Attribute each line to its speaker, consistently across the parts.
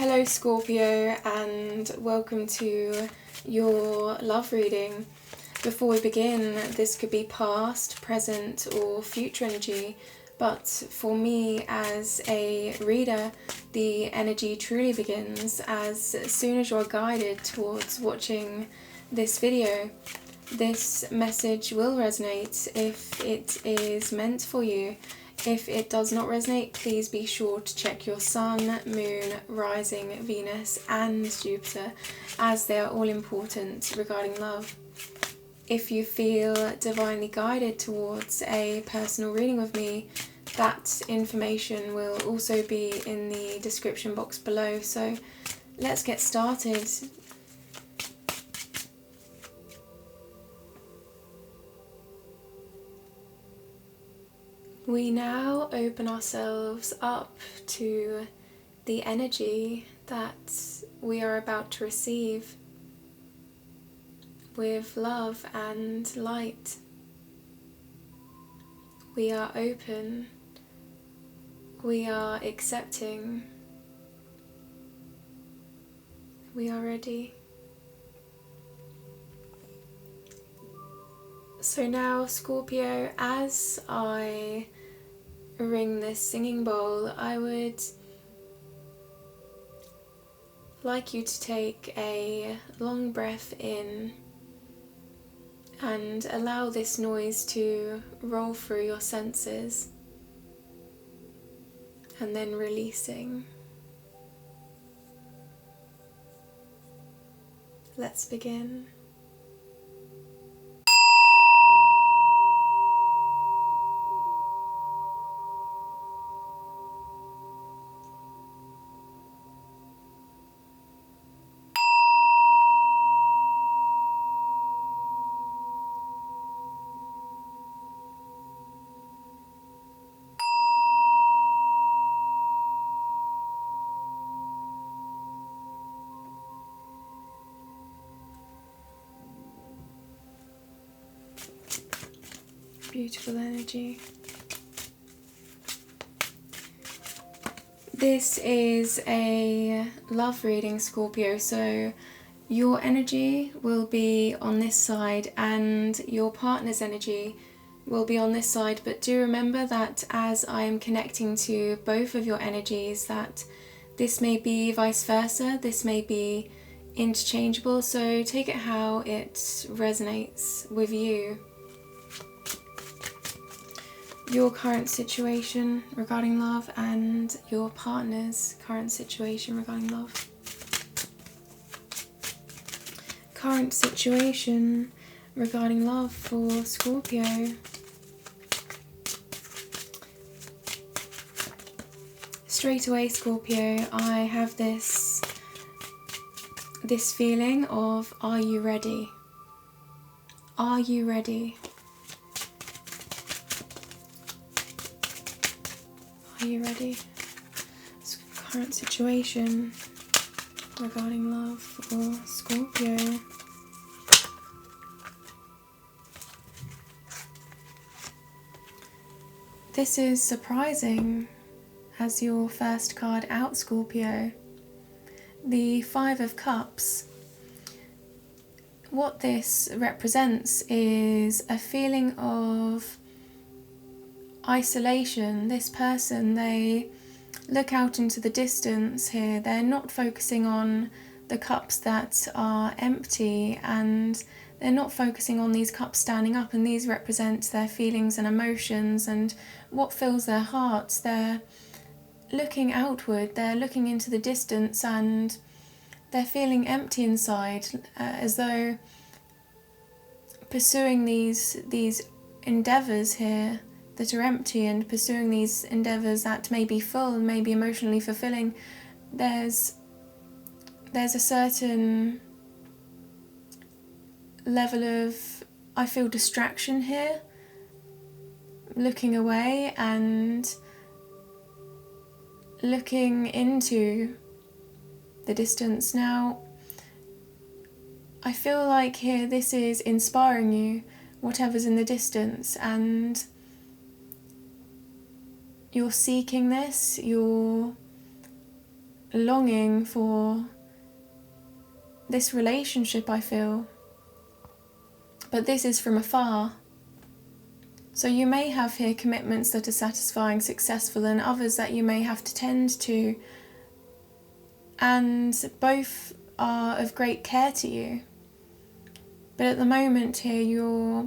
Speaker 1: Hello Scorpio, and welcome to your love reading. Before we begin, this could be past, present or future energy, but for me as a reader, the energy truly begins as soon as you're guided towards watching this video. This message will resonate if it is meant for you. If it does not resonate, please be sure to check your Sun, Moon, Rising, Venus and Jupiter, as they are all important regarding love. If you feel divinely guided towards a personal reading with me, that information will also be in the description box below. So let's get started. We now open ourselves up to the energy that we are about to receive with love and light. We are open, we are accepting, we are ready. So now, Scorpio, as I ring this singing bowl, I would like you to take a long breath in and allow this noise to roll through your senses, and then releasing. Let's begin. Beautiful energy. This is a love reading, Scorpio, so your energy will be on this side and your partner's energy will be on this side, but do remember that as I am connecting to both of your energies, that this may be vice versa, this may be interchangeable, so take it how it resonates with you. Your current situation regarding love and your partner's current situation regarding love. Current situation regarding love for Scorpio. Straight away, Scorpio, I have this feeling of, are you ready? Are you ready? Are you ready? Current situation regarding love for Scorpio. This is surprising as your first card out, Scorpio. The Five of Cups. What this represents is a feeling of isolation. This person, they look out into the distance here. They're not focusing on the cups that are empty, and they're not focusing on these cups standing up, and these represent their feelings and emotions and what fills their hearts. They're looking outward, they're looking into the distance, and they're feeling empty inside, as though pursuing these endeavours here that are empty, and pursuing these endeavours that may be full and may be emotionally fulfilling, there's a certain level of, I feel, distraction here, looking away and looking into the distance. Now, I feel like here this is inspiring you, whatever's in the distance, and you're seeking this, you're longing for this relationship, I feel. But this is from afar. So you may have here commitments that are satisfying, successful, and others that you may have to tend to. And both are of great care to you. But at the moment here, you're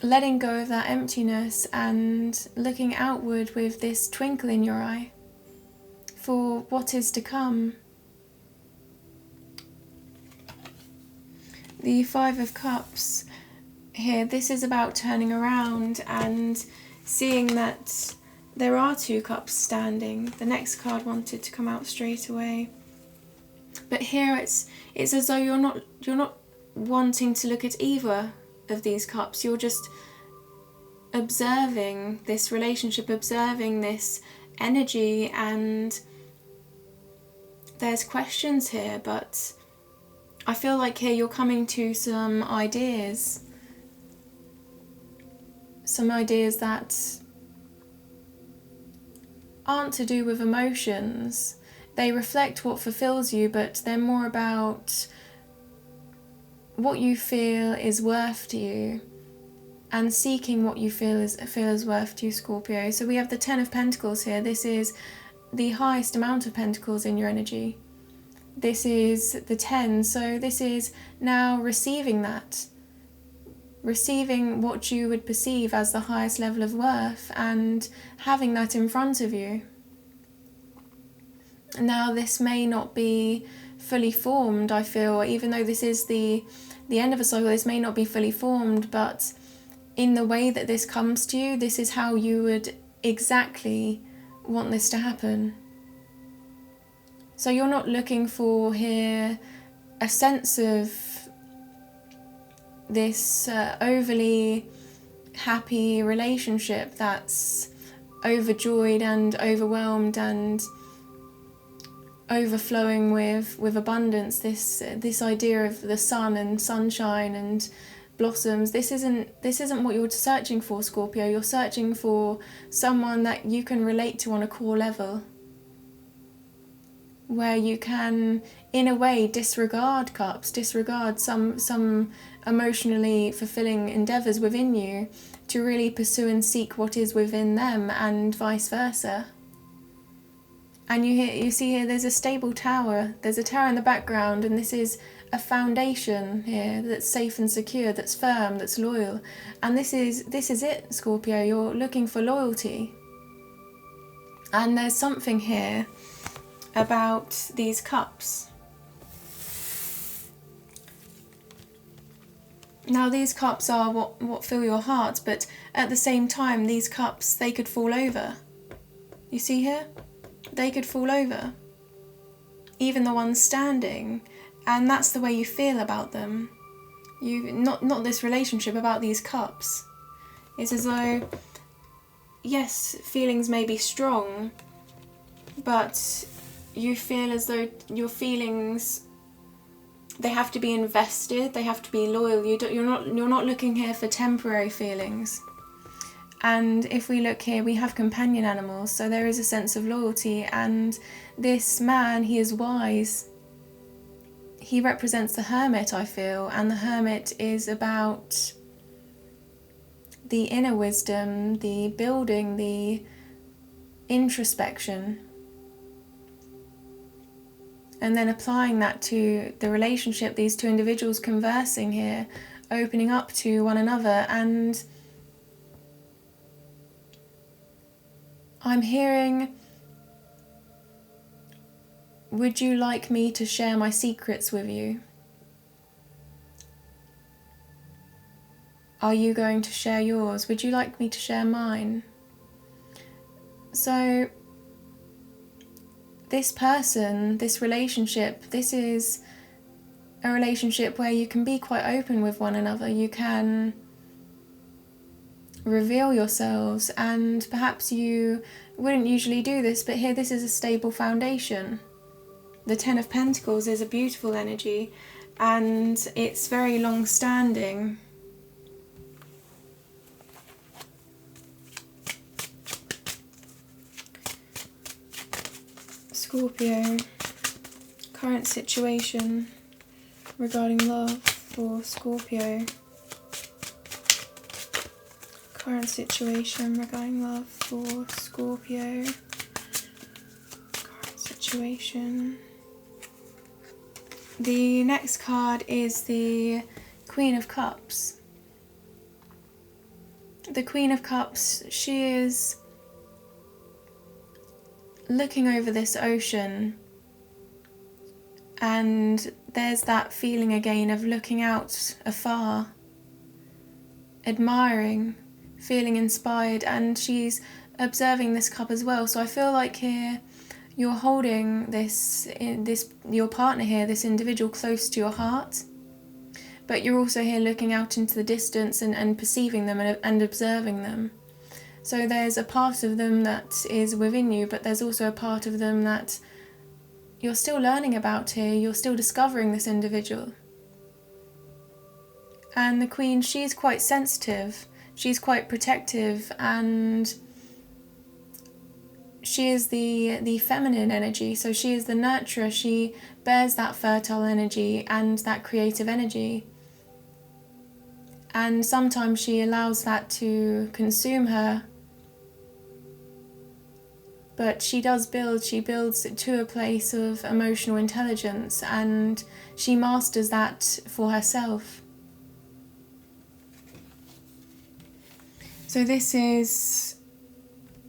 Speaker 1: letting go of that emptiness and looking outward with this twinkle in your eye for what is to come. The Five of Cups here, this is about turning around and seeing that there are two cups standing. The next card wanted to come out straight away. But here it's as though you're not wanting to look at either of these cups. You're just observing this relationship, observing this energy, and there's questions here, but I feel like here you're coming to some ideas that aren't to do with emotions. They reflect what fulfills you, but they're more about what you feel is worth to you and seeking what you feel is worth to you, Scorpio. So we have the Ten of Pentacles here. This is the highest amount of pentacles in your energy. This is the 10, so this is now receiving that. Receiving what you would perceive as the highest level of worth and having that in front of you. Now this may not be fully formed, I feel, even though this is the end of a cycle, this may not be fully formed, but in the way that this comes to you, this is how you would exactly want this to happen. So you're not looking for here a sense of this overly happy relationship that's overjoyed and overwhelmed and overflowing with abundance. This idea of the sun and sunshine and blossoms. This isn't what you're searching for, Scorpio. You're searching for someone that you can relate to on a core level, where you can, in a way, disregard cups, disregard some emotionally fulfilling endeavours within you to really pursue and seek what is within them, and vice versa. And you see here there's a stable tower. There's a tower in the background, and this is a foundation here that's safe and secure, that's firm, that's loyal. And this is it, Scorpio. You're looking for loyalty. And there's something here about these cups. Now these cups are what fill your heart, but at the same time these cups, they could fall over. You see here? They could fall over. Even the ones standing. And that's the way you feel about them. Not this relationship, about these cups. It's as though, yes, feelings may be strong, but you feel as though your feelings, they have to be invested, they have to be loyal. You're not looking here for temporary feelings. And if we look here, we have companion animals, so there is a sense of loyalty. And this man, he is wise. He represents the hermit, I feel, and the hermit is about the inner wisdom, the building, the introspection, and then applying that to the relationship, these two individuals conversing here, opening up to one another. And I'm hearing, would you like me to share my secrets with you? Are you going to share yours? Would you like me to share mine? So this person, this relationship, this is a relationship where you can be quite open with one another. You can reveal yourselves, and perhaps you wouldn't usually do this, but here this is a stable foundation. The Ten of Pentacles is a beautiful energy, and it's very long-standing. Scorpio, current situation regarding love for Scorpio. Current situation regarding love for Scorpio. Current situation. The next card is the Queen of Cups. The Queen of Cups, she is looking over this ocean, and there's that feeling again of looking out afar, admiring, feeling inspired, and she's observing this cup as well. So I feel like here you're holding your partner here, this individual, close to your heart, but you're also here looking out into the distance and perceiving them and observing them. So there's a part of them that is within you, but there's also a part of them that you're still learning about here. You're still discovering this individual. And the Queen, she's quite sensitive. She's quite protective, and she is the feminine energy. So she is the nurturer. She bears that fertile energy and that creative energy. And sometimes she allows that to consume her. But she builds to a place of emotional intelligence, and she masters that for herself. So this is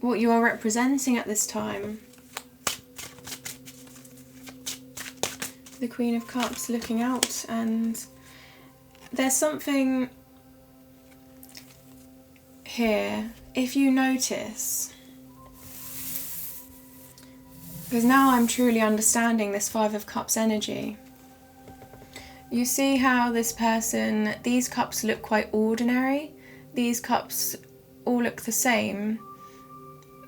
Speaker 1: what you are representing at this time. The Queen of Cups looking out, and there's something here, if you notice, because now I'm truly understanding this Five of Cups energy. You see how this person, these cups look quite ordinary. These cups all look the same,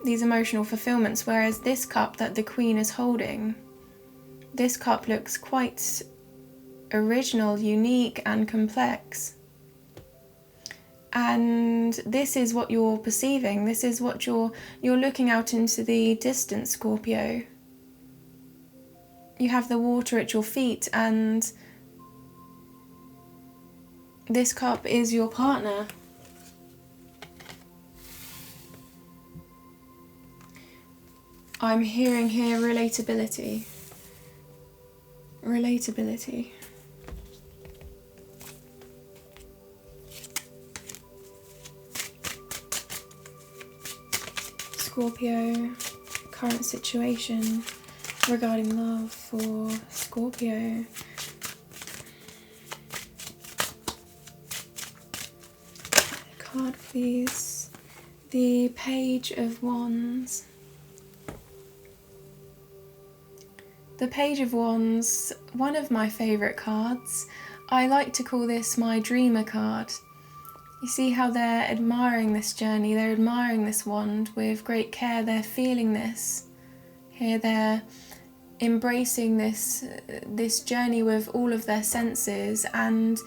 Speaker 1: these emotional fulfillments, whereas this cup that the Queen is holding, this cup looks quite original, unique and complex. And this is what you're perceiving, this is what you're looking out into the distance, Scorpio. You have the water at your feet, and this cup is your partner. I'm hearing here relatability. Relatability. Scorpio, current situation regarding love for Scorpio. Card, please. The Page of Wands. The Page of Wands, one of my favourite cards. I like to call this my dreamer card. You see how they're admiring this journey, they're admiring this wand with great care, they're feeling this. Here they're embracing this journey with all of their senses, and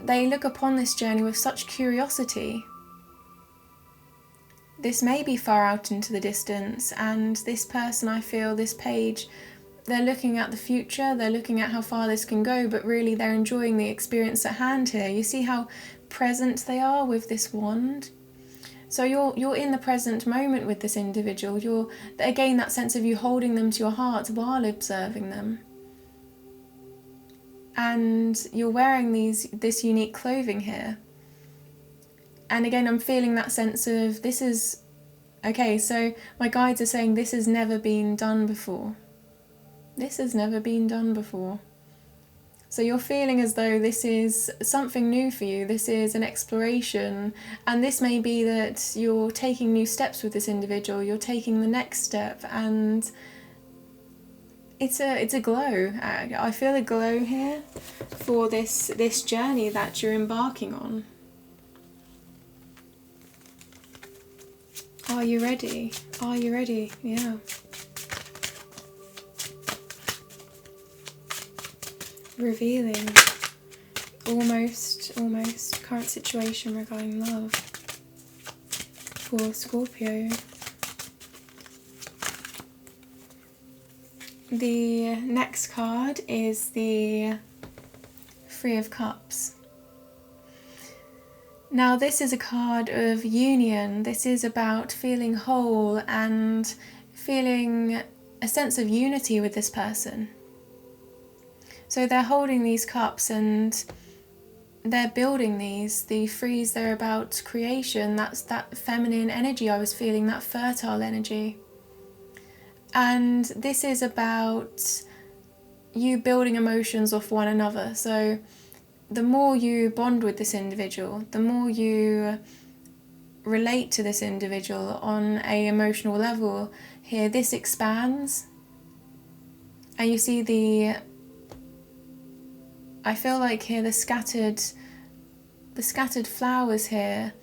Speaker 1: they look upon this journey with such curiosity. This may be far out into the distance, and this person, I feel, this page, they're looking at the future, they're looking at how far this can go, but really they're enjoying the experience at hand here. You see how present they are with this wand? So you're in the present moment with this individual. You're, again, that sense of you holding them to your heart while observing them. And you're wearing this unique clothing here. And again, I'm feeling that sense of this is, okay, so my guides are saying this has never been done before. This has never been done before. So you're feeling as though this is something new for you. This is an exploration. And this may be that you're taking new steps with this individual. You're taking the next step. And it's a glow. I feel a glow here for this journey that you're embarking on. Are you ready? Are you ready? Yeah. Revealing almost current situation regarding love for Scorpio. The next card is the Three of Cups. Now this is a card of union. This is about feeling whole and feeling a sense of unity with this person. So they're holding these cups and they're building these. The threes, they're about creation. That's that feminine energy I was feeling, that fertile energy. And this is about you building emotions off one another. So the more you bond with this individual, the more you relate to this individual on an emotional level, here this expands. And you see I feel like here the scattered flowers here.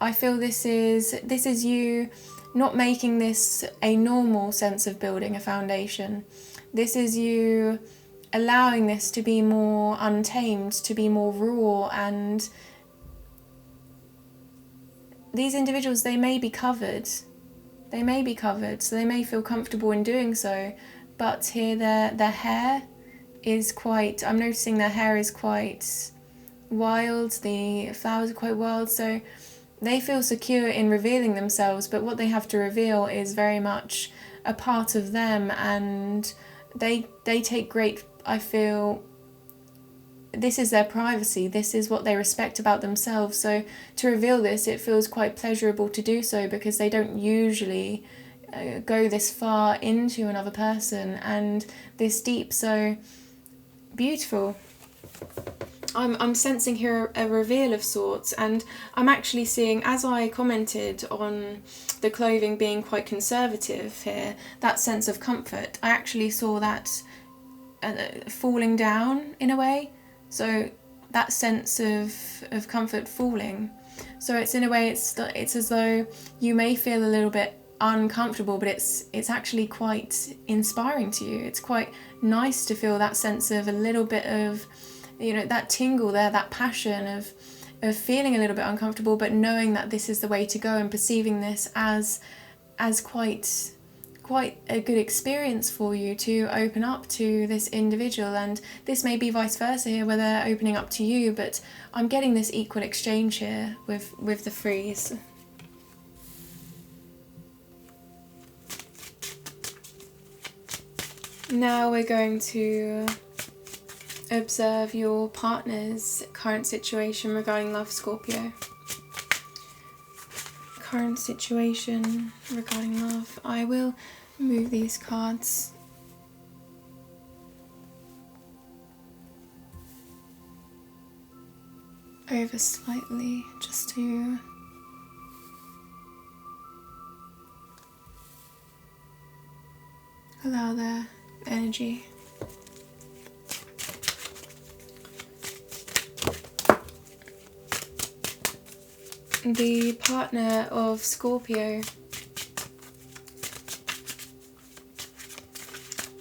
Speaker 1: I feel this is you not making this a normal sense of building a foundation. This is you allowing this to be more untamed, to be more raw, and these individuals, they may be covered, so they may feel comfortable in doing so, but here their hair is quite, I'm noticing their hair is quite wild, the flowers are quite wild, so they feel secure in revealing themselves, but what they have to reveal is very much a part of them, and they take great, I feel, this is their privacy, this is what they respect about themselves, so to reveal this, it feels quite pleasurable to do so, because they don't usually go this far into another person and this deep. So beautiful. I'm sensing here a reveal of sorts, and I'm actually seeing, as I commented on the clothing being quite conservative here, that sense of comfort, I actually saw that falling down in a way, so that sense of comfort falling. So it's in a way, it's as though you may feel a little bit uncomfortable, but it's actually quite inspiring to you. It's quite nice to feel that sense of a little bit of, you know, that tingle there, that passion of feeling a little bit uncomfortable, but knowing that this is the way to go, and perceiving this as quite a good experience for you to open up to this individual. And this may be vice versa here, where they're opening up to you, but I'm getting this equal exchange here with the threes. Now we're going to observe your partner's current situation regarding love, Scorpio. Current situation regarding love. I will move these cards over slightly just to allow their energy. The partner of Scorpio.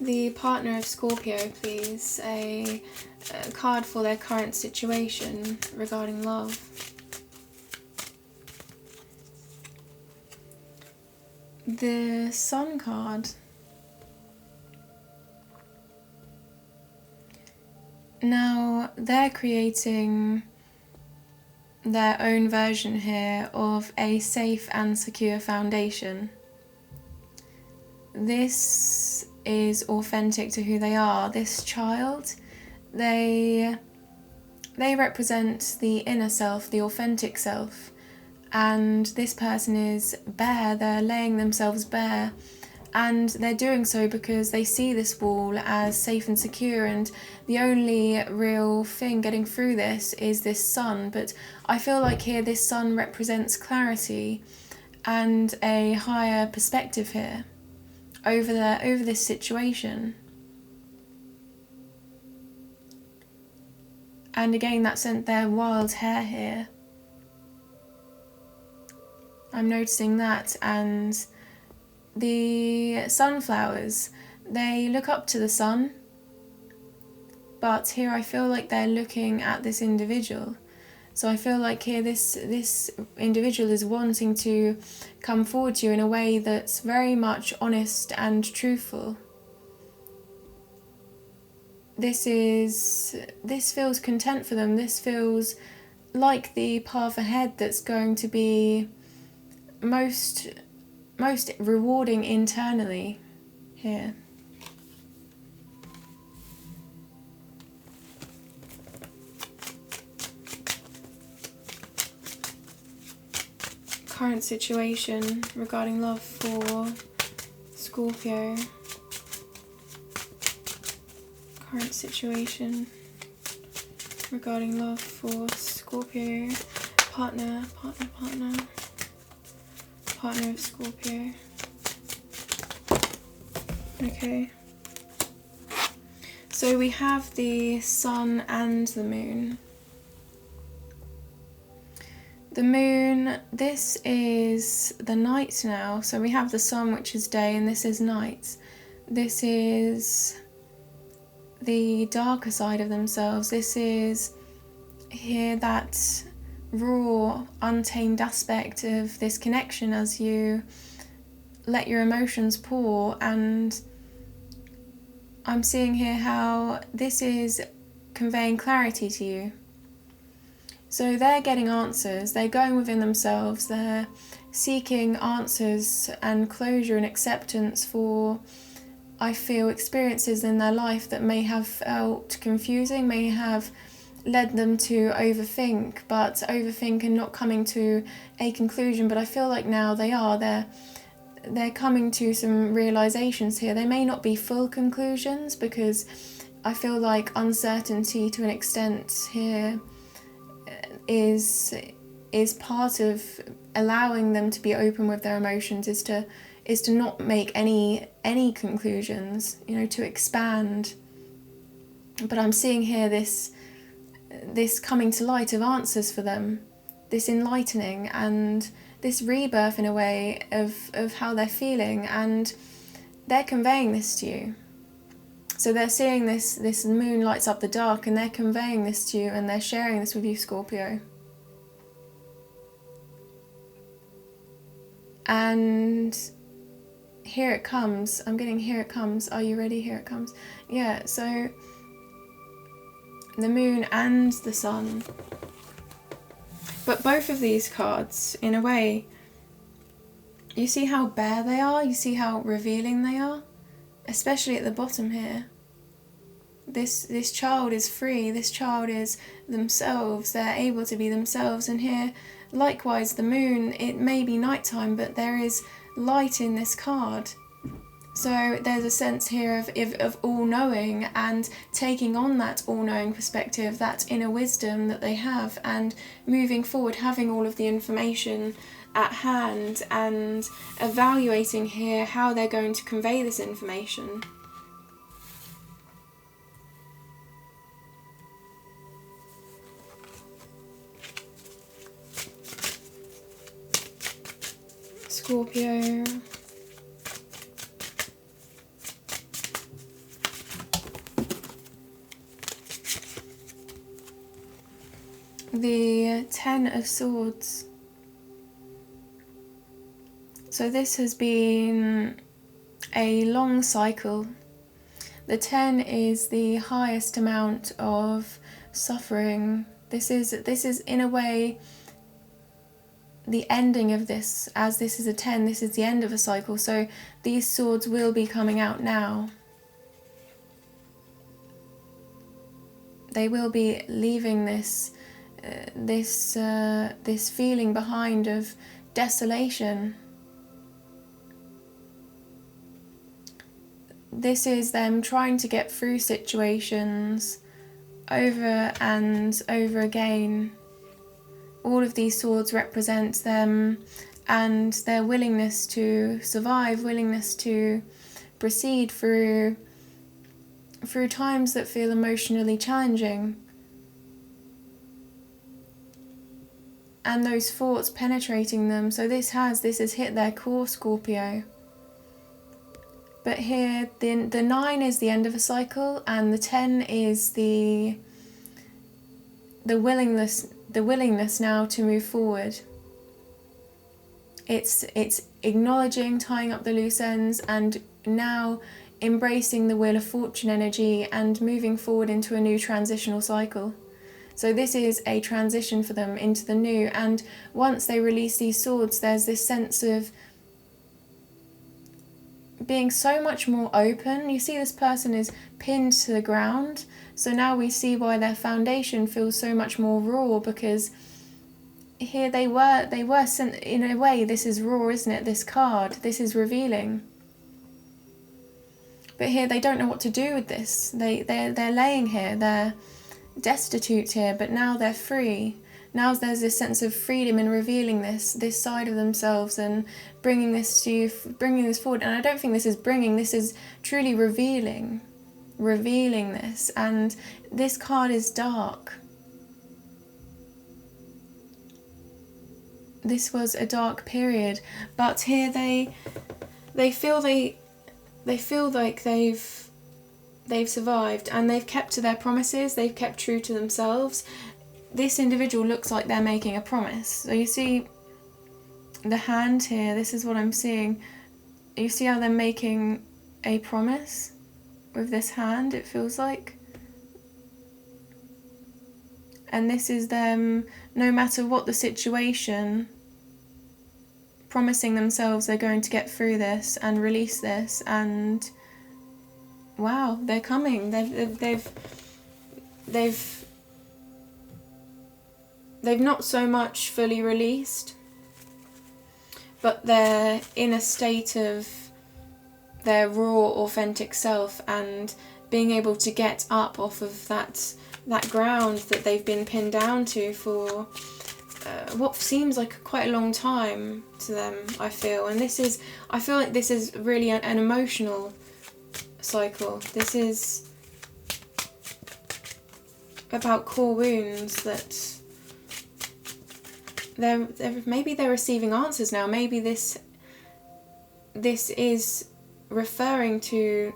Speaker 1: The partner of Scorpio, please. A card for their current situation regarding love. The Sun card. Now, they're creating their own version here of a safe and secure foundation. This is authentic to who they are. This child, they represent the inner self, the authentic self, and this person is bare. They're laying themselves bare, and they're doing so because they see this wall as safe and secure, and the only real thing getting through this is this sun. But I feel like here this sun represents clarity and a higher perspective here over this situation. And again, that sent their wild hair here. I'm noticing that, and the sunflowers, they look up to the sun, but here I feel like they're looking at this individual. So I feel like here this individual is wanting to come forward to you in a way that's very much honest and truthful. this feels content for them. This feels like the path ahead that's going to be most rewarding internally here. Current situation regarding love for Scorpio. Current situation regarding love for Scorpio. Partner of Scorpio. Okay. So we have the sun and the moon. The moon, this is the night now. So we have the sun, which is day, and this is night. This is the darker side of themselves. This is here that raw, untamed aspect of this connection as you let your emotions pour. And I'm seeing here how this is conveying clarity to you. So they're getting answers, they're going within themselves, they're seeking answers and closure and acceptance for, I feel, experiences in their life that may have felt confusing, may have led them to overthink and not coming to a conclusion. But I feel like now they're coming to some realizations here. They may not be full conclusions, because I feel like uncertainty to an extent here is part of allowing them to be open with their emotions, is to not make any conclusions, to expand. But I'm seeing here this coming to light of answers for them, this enlightening and this rebirth in a way of how they're feeling, and they're conveying this to you. So they're seeing this moon lights up the dark, and they're conveying this to you, and they're sharing this with you, Scorpio. And here it comes. I'm getting here it comes. Are you ready? Here it comes. Yeah, so the moon and the sun. But both of these cards, in a way, you see how bare they are? You see how revealing they are? Especially at the bottom here. This child is free. This child is themselves. They're able to be themselves. And here, likewise, the moon, it may be nighttime, but there is light in this card. So there's a sense here of all-knowing, and taking on that all-knowing perspective, that inner wisdom that they have, and moving forward, having all of the information at hand, and evaluating here how they're going to convey this information. Scorpio. The Ten of Swords. So this has been a long cycle. The 10 is the highest amount of suffering. This is in a way the ending of this. As this is a 10, this is the end of a cycle. So these swords will be coming out now. They will be leaving this feeling behind of desolation. This is them trying to get through situations over and over again. All of these swords represent them and their willingness to survive, willingness to proceed through times that feel emotionally challenging. And those thoughts penetrating them. So this has hit their core, Scorpio. But here, the 9 is the end of a cycle, and the 10 is the willingness now to move forward. It's acknowledging, tying up the loose ends, and now embracing the Wheel of Fortune energy and moving forward into a new transitional cycle. So this is a transition for them into the new, and once they release these swords, there's this sense of being so much more open. You see this person is pinned to the ground, so now we see why their foundation feels so much more raw, because here they were sent, in a way, this is raw, isn't it? This card, this is revealing. But here they don't know what to do with this. They're laying here, they're destitute here, but now they're free. Now there's this sense of freedom in revealing this side of themselves and bringing this to you, bringing this forward. And I don't think this is truly revealing this. And this card is dark. This was a dark period, but here they feel like they've survived, and they've kept to their promises, they've kept true to themselves. This individual looks like they're making a promise. So you see the hand here, this is what I'm seeing. You see how they're making a promise with this hand, it feels like. And this is them, no matter what the situation, promising themselves they're going to get through this and release this. And wow, they're coming. They've not so much fully released, but they're in a state of their raw, authentic self, and being able to get up off of that ground that they've been pinned down to for what seems like quite a long time to them, I feel. And I feel like this is really an emotional cycle. This is about core wounds that maybe they're receiving answers now. Maybe this is referring to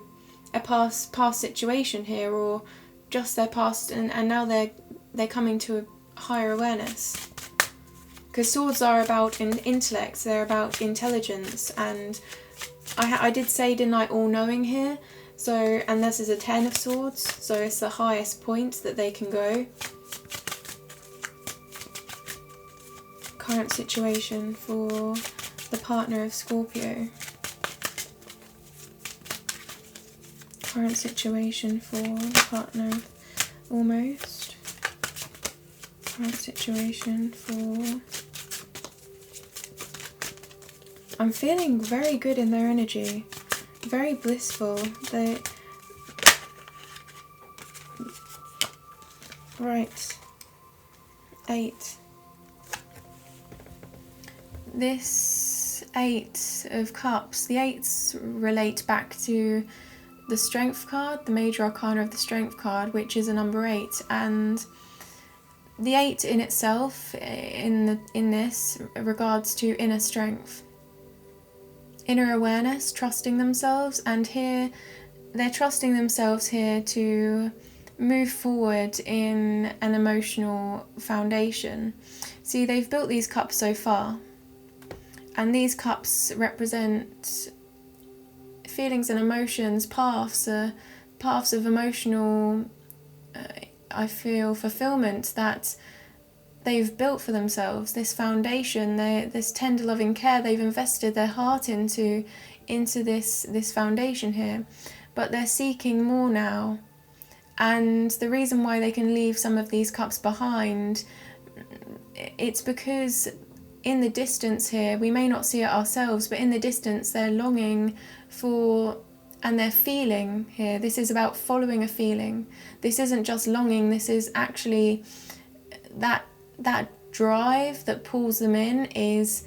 Speaker 1: a past situation here, or just their past, and now they're coming to a higher awareness. Because swords are about intellect, they're about intelligence, and I did say, didn't I, all-knowing here? So, and this is a 10 of swords, so it's the highest point that they can go. Current situation for the partner of Scorpio. Current situation for the partner, almost. Current situation for... I'm feeling very good in their energy. Very blissful. Right. 8. This 8 of Cups, the 8s relate back to the Strength card, the major arcana of the Strength card, which is a number 8, and the 8 in itself, in this, regards to inner strength, inner awareness, trusting themselves, and here they're trusting themselves here to move forward in an emotional foundation. See, they've built these cups so far, and these cups represent feelings and emotions, paths of emotional, I feel, fulfillment that they've built for themselves. This foundation, this tender loving care, they've invested their heart into this foundation here, but they're seeking more now. And the reason why they can leave some of these cups behind, it's because in the distance here, we may not see it ourselves, but in the distance they're longing for, and they're feeling here. This is about following a feeling. This isn't just longing, this is actually that drive that pulls them in is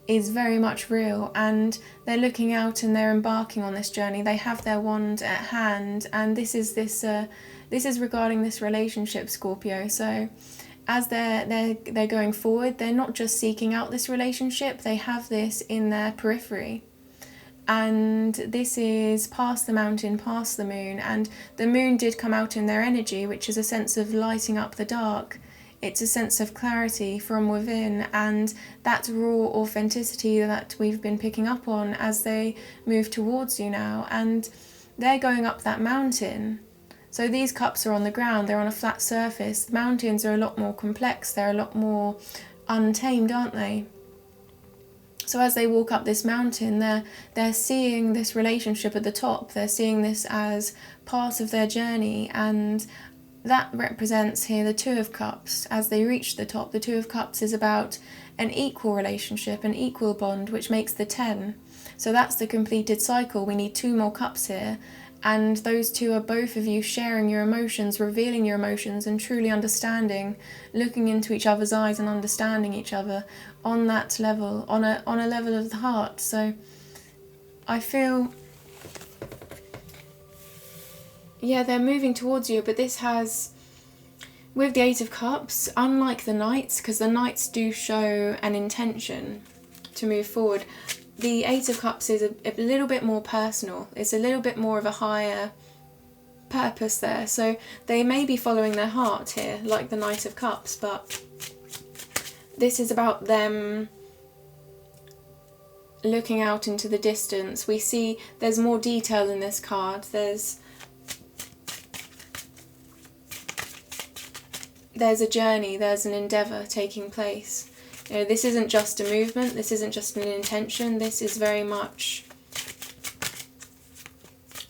Speaker 1: very much real, and they're looking out and they're embarking on this journey. They have their wand at hand, and this is regarding this relationship, Scorpio. So as they're going forward, they're not just seeking out this relationship, they have this in their periphery. And this is past the mountain, past the moon, and the moon did come out in their energy, which is a sense of lighting up the dark. It's a sense of clarity from within, and that raw authenticity that we've been picking up on as they move towards you now. And they're going up that mountain. So these cups are on the ground, they're on a flat surface. Mountains are a lot more complex, they're a lot more untamed, aren't they? So as they walk up this mountain, they're seeing this relationship at the top, they're seeing this as part of their journey, and that represents here the Two of Cups. As they reach the top, the Two of Cups is about an equal relationship, an equal bond, which makes the 10. So that's the completed cycle. We need 2 more cups here, and those 2 are both of you sharing your emotions, revealing your emotions, and truly understanding, looking into each other's eyes and understanding each other on that level, on a level of the heart. So I feel, yeah, they're moving towards you, but this has, with the 8 of Cups, unlike the Knights, because the Knights do show an intention to move forward, the 8 of Cups is a little bit more personal. It's a little bit more of a higher purpose there. So they may be following their heart here, like the Knight of Cups, but this is about them looking out into the distance. We see there's more detail in this card. There's a journey, there's an endeavour taking place. You know, this isn't just a movement, this isn't just an intention, this is very much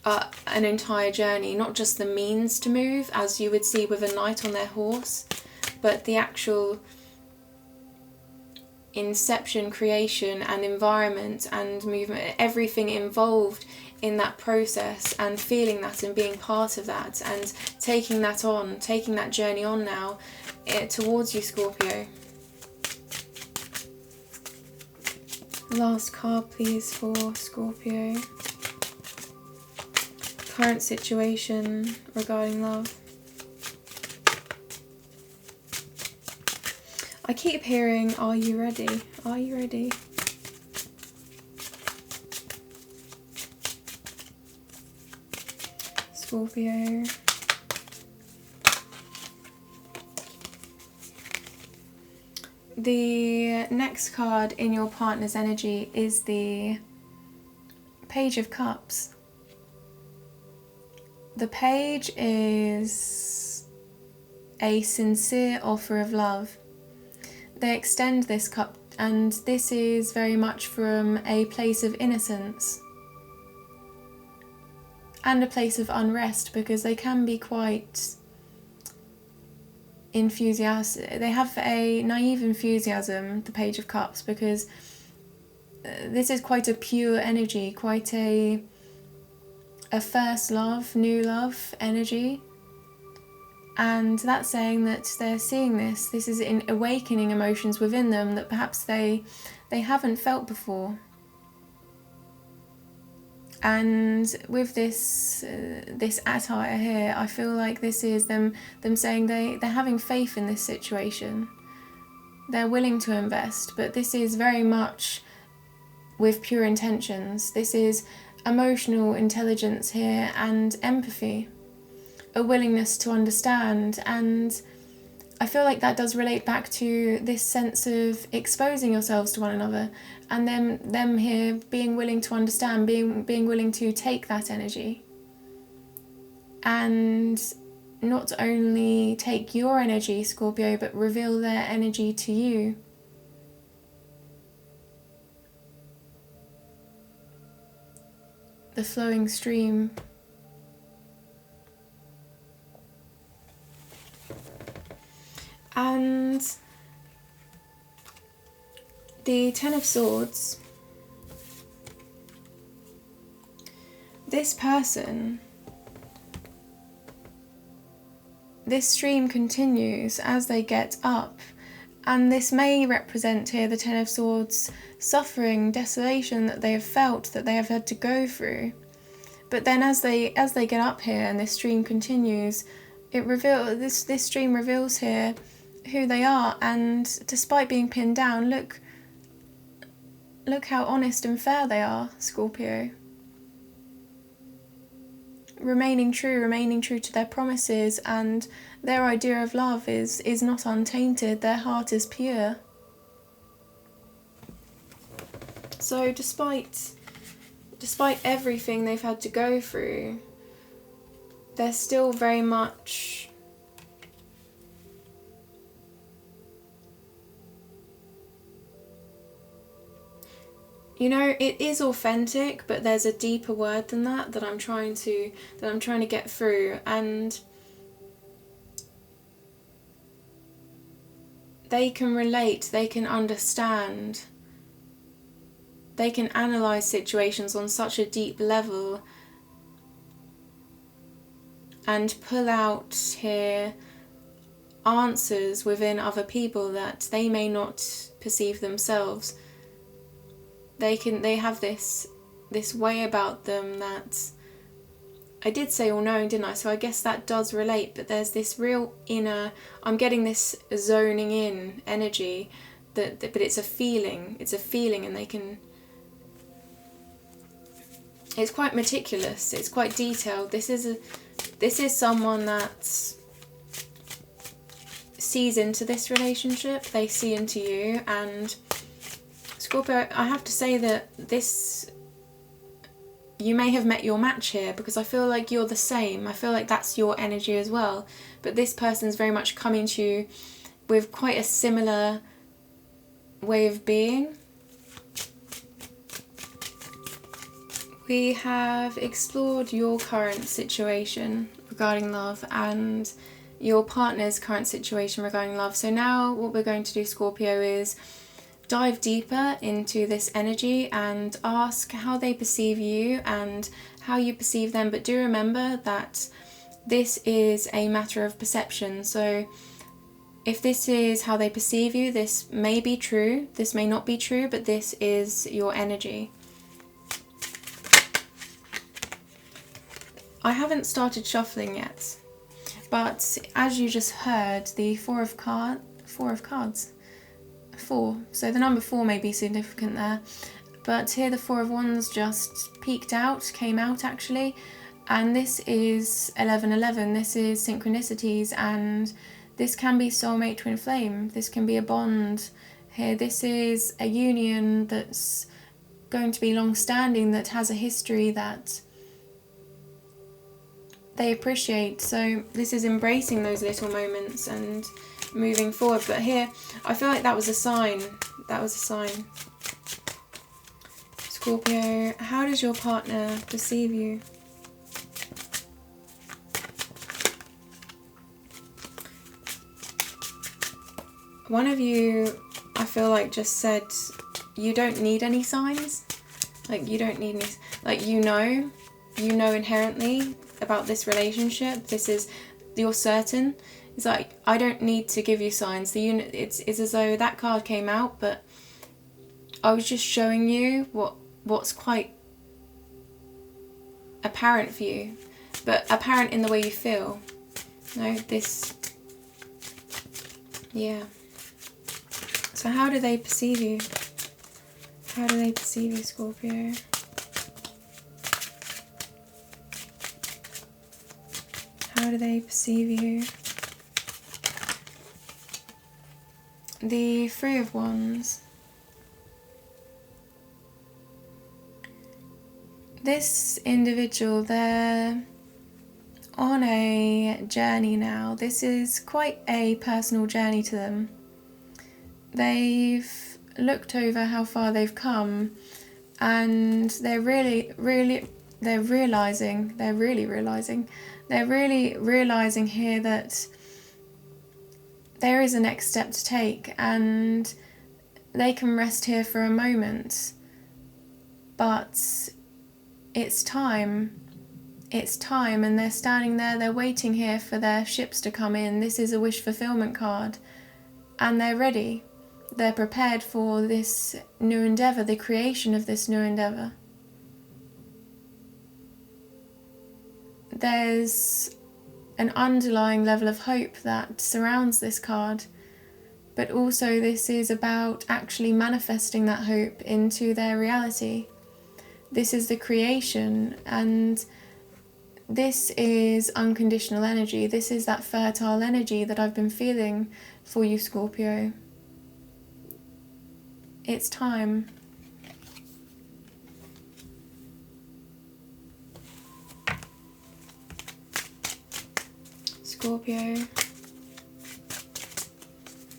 Speaker 1: an entire journey, not just the means to move, as you would see with a knight on their horse, but the actual inception, creation and environment and movement, everything involved in that process, and feeling that and being part of that and taking that on, taking that journey on now towards you, Scorpio. Last card please for Scorpio. Current situation regarding love. I keep hearing, are you ready? Are you ready? Scorpio. The next card in your partner's energy is the Page of Cups. The page is a sincere offer of love. They extend this cup, and this is very much from a place of innocence and a place of unrest, because they can be quite enthusiastic. They have a naive enthusiasm, the Page of Cups, because this is quite a pure energy, quite a first love, new love energy. And that's saying that they're seeing this is in awakening emotions within them that perhaps they haven't felt before. And with this attire here, I feel like this is them saying they're having faith in this situation. They're willing to invest, but this is very much with pure intentions. This is emotional intelligence here and empathy, a willingness to understand. And I feel like that does relate back to this sense of exposing yourselves to one another, and them here being willing to understand, being willing to take that energy and not only take your energy, Scorpio, but reveal their energy to you. The flowing stream. And the Ten of Swords. This person, this stream continues as they get up, and this may represent here the Ten of Swords suffering, desolation that they have felt, that they have had to go through. But then as they get up here and this stream continues, this stream reveals here who they are, and despite being pinned down, look how honest and fair they are, Scorpio. Remaining true to their promises, and their idea of love is not untainted. Their heart is pure. So despite despite everything they've had to go through, they're still very much you know, it is authentic, but there's a deeper word than that that I'm trying to get through, and they can relate, they can understand, they can analyze situations on such a deep level and pull out here answers within other people that they may not perceive themselves. They have this way about them that, I did say all knowing, didn't I? So I guess that does relate, but there's this real inner, I'm getting this zoning in energy but it's a feeling, and they can, it's quite meticulous, it's quite detailed. This is someone that sees into this relationship, they see into you. And Scorpio, I have to say that you may have met your match here, because I feel like you're the same. I feel like that's your energy as well. But this person's very much coming to you with quite a similar way of being. We have explored your current situation regarding love and your partner's current situation regarding love. So now what we're going to do, Scorpio, is dive deeper into this energy and ask how they perceive you and how you perceive them. But do remember that this is a matter of perception. So if this is how they perceive you, this may be true, this may not be true, but this is your energy. I haven't started shuffling yet, but as you just heard, the four of cards. 4, so the number 4 may be significant there, but here the 4 of Wands just came out actually, and this is 1111. This is synchronicities, and this can be soulmate twin flame, this can be a bond here, this is a union that's going to be long-standing, that has a history that they appreciate. So this is embracing those little moments and moving forward. But here I feel like that was a sign. Scorpio, how does your partner perceive you? One of you, I feel like, just said you don't need any signs. Like, you don't need any, like, you know inherently about this relationship. You're certain. It's like, I don't need to give you signs. It's as though that card came out, but I was just showing you what's quite apparent for you, but apparent in the way you feel. Yeah. So how do they perceive you? How do they perceive you, Scorpio? How do they perceive you? The 3 of Wands. This individual, they're on a journey now. This is quite a personal journey to them. They've looked over how far they've come, and they're really realizing here that there is a next step to take, and they can rest here for a moment, but it's time, and they're standing there, they're waiting here for their ships to come in. This is a wish fulfillment card, and they're ready. They're prepared for this new endeavour, the creation of this new endeavour. There's an underlying level of hope that surrounds this card, but also this is about actually manifesting that hope into their reality. This is the creation, and this is unconditional energy. This is that fertile energy that I've been feeling for you, Scorpio. It's time. Scorpio?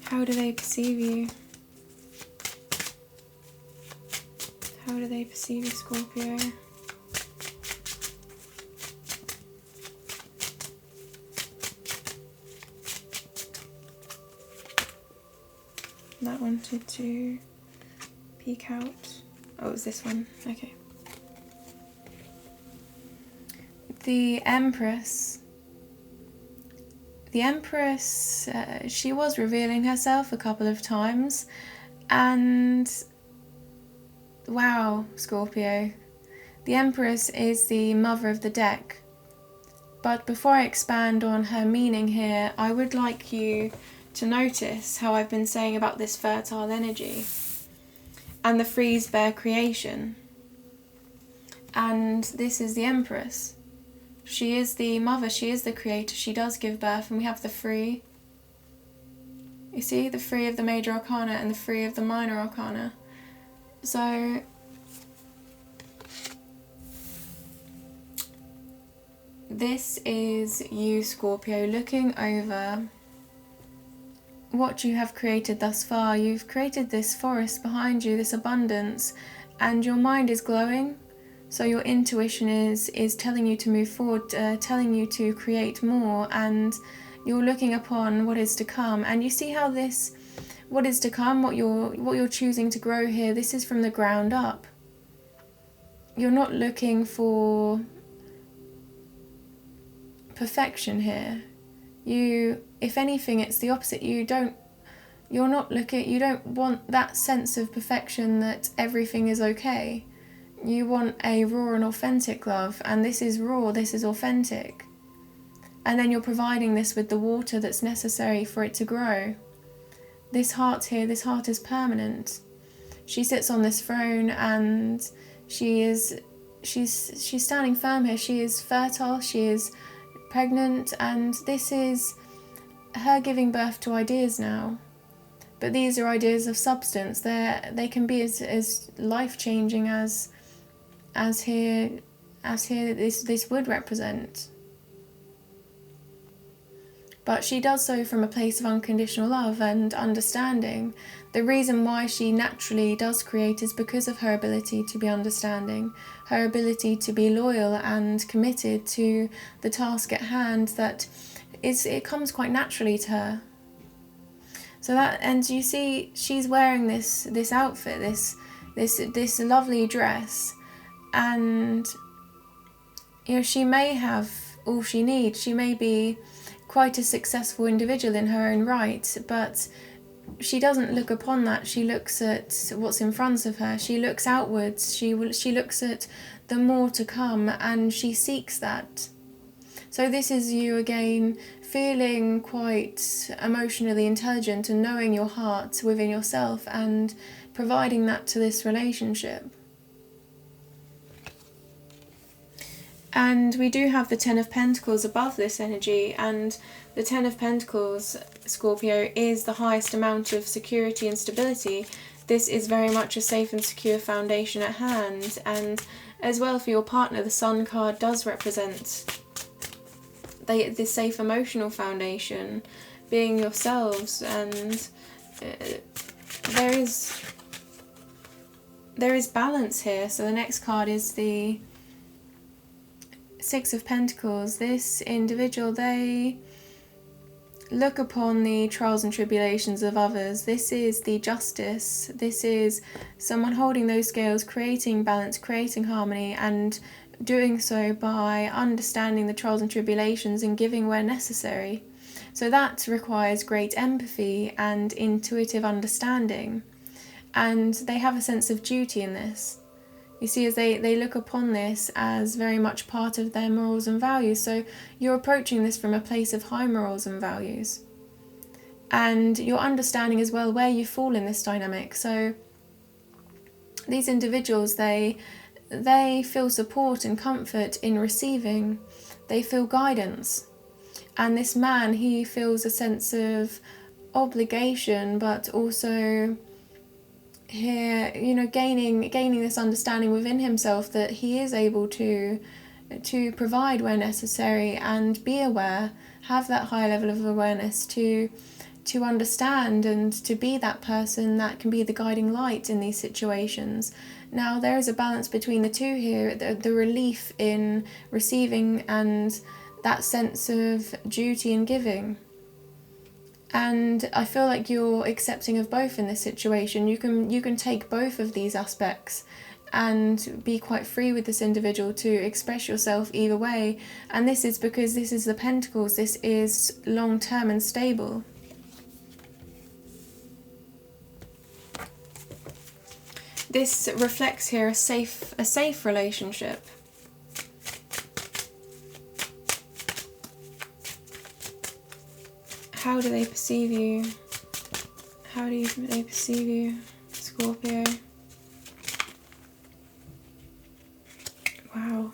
Speaker 1: How do they perceive you? How do they perceive you, Scorpio? That wanted to peek out. Oh, it was this one. Okay. The Empress. The Empress, she was revealing herself a couple of times, and wow, Scorpio. The Empress is the mother of the deck. But before I expand on her meaning here, I would like you to notice how I've been saying about this fertile energy and the freeze bear creation. And this is the Empress. She is the mother, she is the creator, she does give birth, and we have the free. You see, the free of the major arcana and the free of the minor arcana. So this is you, Scorpio, looking over what you have created thus far. You've created this forest behind you, this abundance, and your mind is glowing. So your intuition is telling you to move forward, telling you to create more, and you're looking upon what is to come. And you see how this, what is to come, what you're choosing to grow here, this is from the ground up. You're not looking for perfection here. You, if anything, it's the opposite. You don't want that sense of perfection that everything is okay. You want a raw and authentic love, and this is raw, this is authentic. And then you're providing this with the water that's necessary for it to grow. This heart here, this heart is permanent. She sits on this throne, and she's standing firm here. She is fertile, she is pregnant, and this is her giving birth to ideas now. But these are ideas of substance. They can be as life-changing as here this would represent. But she does so from a place of unconditional love and understanding. The reason why she naturally does create is because of her ability to be understanding, her ability to be loyal and committed to the task at hand. It comes quite naturally to her. So that, and you see, she's wearing this outfit, this lovely dress, and you know, she may have all she needs. She may be quite a successful individual in her own right, but she doesn't look upon that. She looks at what's in front of her. She looks outwards. She looks at the more to come, and she seeks that. So this is you again, feeling quite emotionally intelligent and knowing your heart within yourself and providing that to this relationship. And we do have the Ten of Pentacles above this energy, and the Ten of Pentacles, Scorpio, is the highest amount of security and stability. This is very much a safe and secure foundation at hand, and as well for your partner, the Sun card does represent this safe emotional foundation, being yourselves, and there is balance here. So the next card is the Six of Pentacles. This individual, they look upon the trials and tribulations of others. This is the justice. This is someone holding those scales, creating balance, creating harmony, and doing so by understanding the trials and tribulations and giving where necessary. So that requires great empathy and intuitive understanding. And they have a sense of duty in this. You see, as they look upon this as very much part of their morals and values. So you're approaching this from a place of high morals and values. And you're understanding as well where you fall in this dynamic. So these individuals, they feel support and comfort in receiving. They feel guidance. And this man, he feels a sense of obligation, but also here, you know, gaining this understanding within himself that he is able to provide where necessary and be aware, have that high level of awareness to understand and to be that person that can be the guiding light in these situations. Now, there is a balance between the two here, the relief in receiving and that sense of duty in giving. And I feel like you're accepting of both in this situation. You can take both of these aspects and be quite free with this individual to express yourself either way. And this is because this is the Pentacles. This is long-term and stable. This reflects here a safe relationship. How do they perceive you? How do they perceive you, Scorpio? Wow.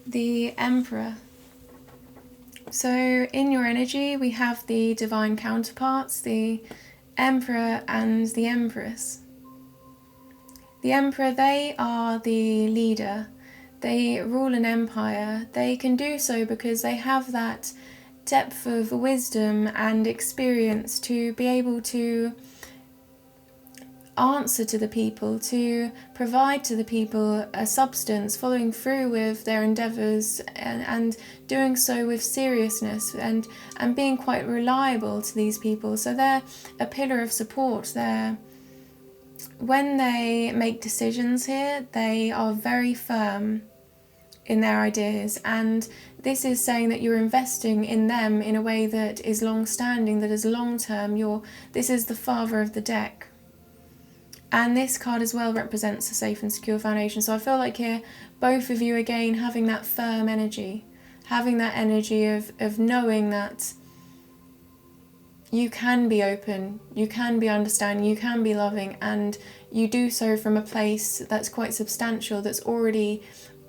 Speaker 1: The Emperor. So in your energy we have the divine counterparts, the Emperor and the Empress. The Emperor, they are the leader. They rule an empire. They can do so because they have that depth of wisdom and experience to be able to answer to the people, to provide to the people a substance, following through with their endeavours and doing so with seriousness and being quite reliable to these people. So they're a pillar of support. When they make decisions here, they are very firm in their ideas, and this is saying that you're investing in them in a way that is long-standing, that is long-term. This is the father of the deck. And this card as well represents a safe and secure foundation. So I feel like here, both of you again having that firm energy, having that energy of knowing that you can be open, you can be understanding, you can be loving, and you do so from a place that's quite substantial, that's already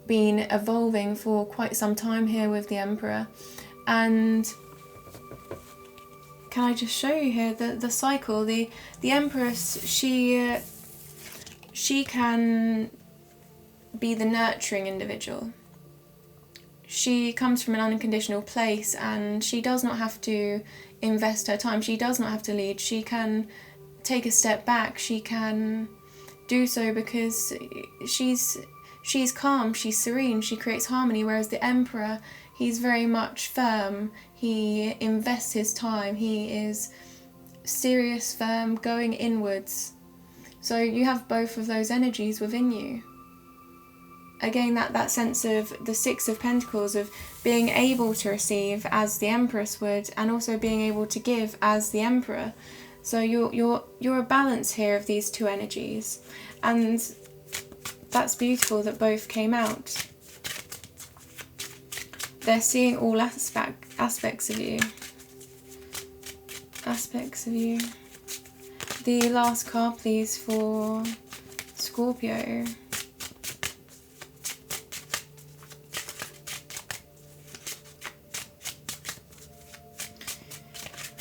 Speaker 1: been evolving for quite some time here with the Emperor. And can I just show you here the cycle? The Empress, she can be the nurturing individual. She comes from an unconditional place and she does not have to invest her time. She does not have to lead. She can take a step back. She can do so because she's calm, she's serene, she creates harmony. Whereas the Emperor, he's very much firm. He invests his time. He is serious, firm, going inwards. So you have both of those energies within you. Again, that sense of the Six of Pentacles, of being able to receive as the Empress would, and also being able to give as the Emperor. So you're a balance here of these two energies, and that's beautiful that both came out. They're seeing all aspects of you. Aspects of you. The last card, please, for Scorpio.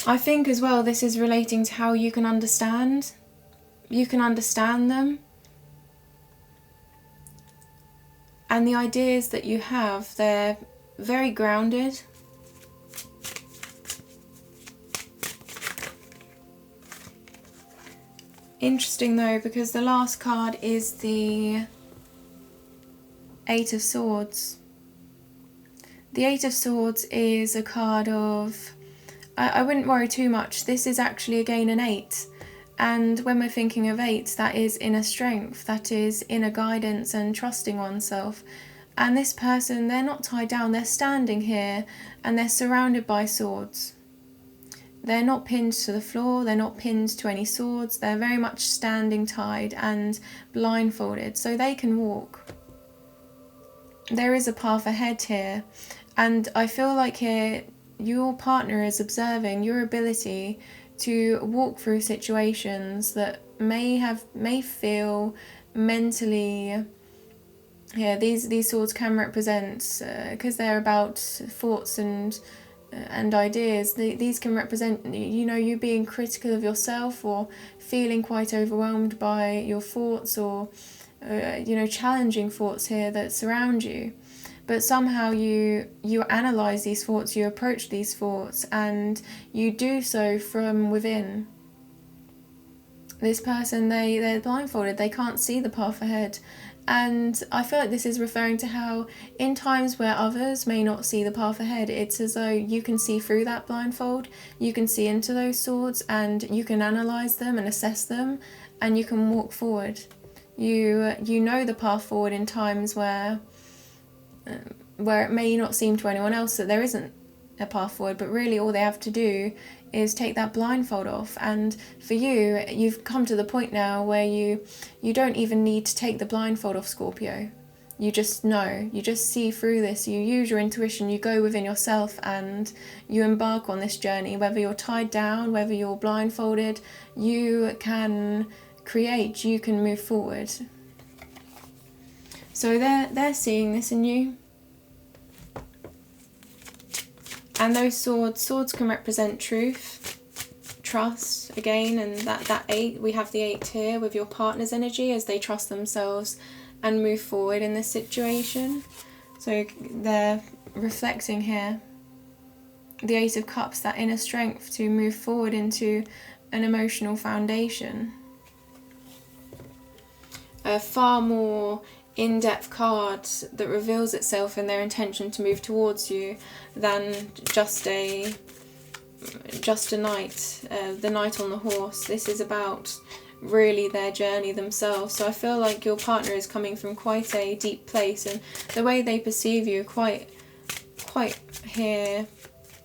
Speaker 1: I think as well this is relating to how you can understand. You can understand them. And the ideas that you have, they're very grounded. Interesting though, because the last card is the Eight of Swords. The Eight of Swords is a card of, I wouldn't worry too much. This is actually again an 8. And when we're thinking of 8, that is inner strength, that is inner guidance and trusting oneself. And this person, they're not tied down, they're standing here and they're surrounded by swords. They're not pinned to the floor, they're not pinned to any swords, they're very much standing tied and blindfolded, so they can walk. There is a path ahead here, and I feel like here your partner is observing your ability to walk through situations that may feel mentally. Yeah, these swords can represent, because they're about thoughts and ideas. These can represent, you being critical of yourself or feeling quite overwhelmed by your thoughts, or challenging thoughts here that surround you. But somehow you analyze these thoughts, you approach these thoughts, and you do so from within. This person, they're blindfolded, they can't see the path ahead. And I feel like this is referring to how in times where others may not see the path ahead, it's as though you can see through that blindfold, you can see into those swords, and you can analyse them and assess them, and you can walk forward. You know the path forward in times where it may not seem to anyone else that there isn't a path forward, but really all they have to do is take that blindfold off. And for you, you've come to the point now where you don't even need to take the blindfold off, Scorpio. You just know, you just see through this, you use your intuition, you go within yourself and you embark on this journey. Whether you're tied down, whether you're blindfolded, you can create, you can move forward. So they're seeing this in you. And those swords can represent truth, trust, again, and that 8, we have the 8 here with your partner's energy as they trust themselves and move forward in this situation. So they're reflecting here the 8 of Cups, that inner strength to move forward into an emotional foundation. A far more in-depth card that reveals itself in their intention to move towards you than just a knight, the knight on the horse. This is about really their journey themselves. So I feel like your partner is coming from quite a deep place, and the way they perceive you quite here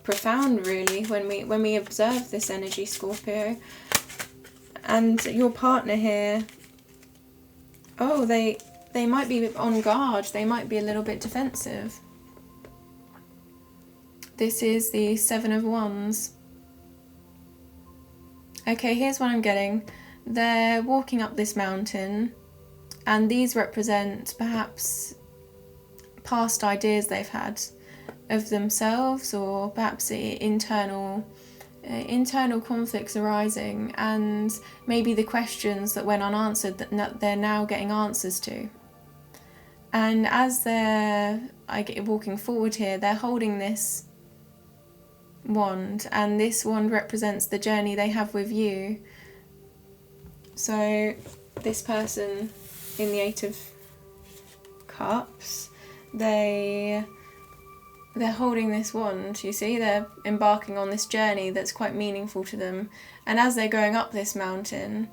Speaker 1: profound, really, when we observe this energy, Scorpio. And your partner here, they might be on guard, they might be a little bit defensive. This is the 7 of Wands. Okay, here's what I'm getting. They're walking up this mountain, and these represent perhaps past ideas they've had of themselves, or perhaps internal conflicts arising, and maybe the questions that went unanswered that they're now getting answers to. And as they're walking forward here, they're holding this wand, and this wand represents the journey they have with you. So this person in the 8 of Cups, they're holding this wand, you see, they're embarking on this journey that's quite meaningful to them. And as they're going up this mountain,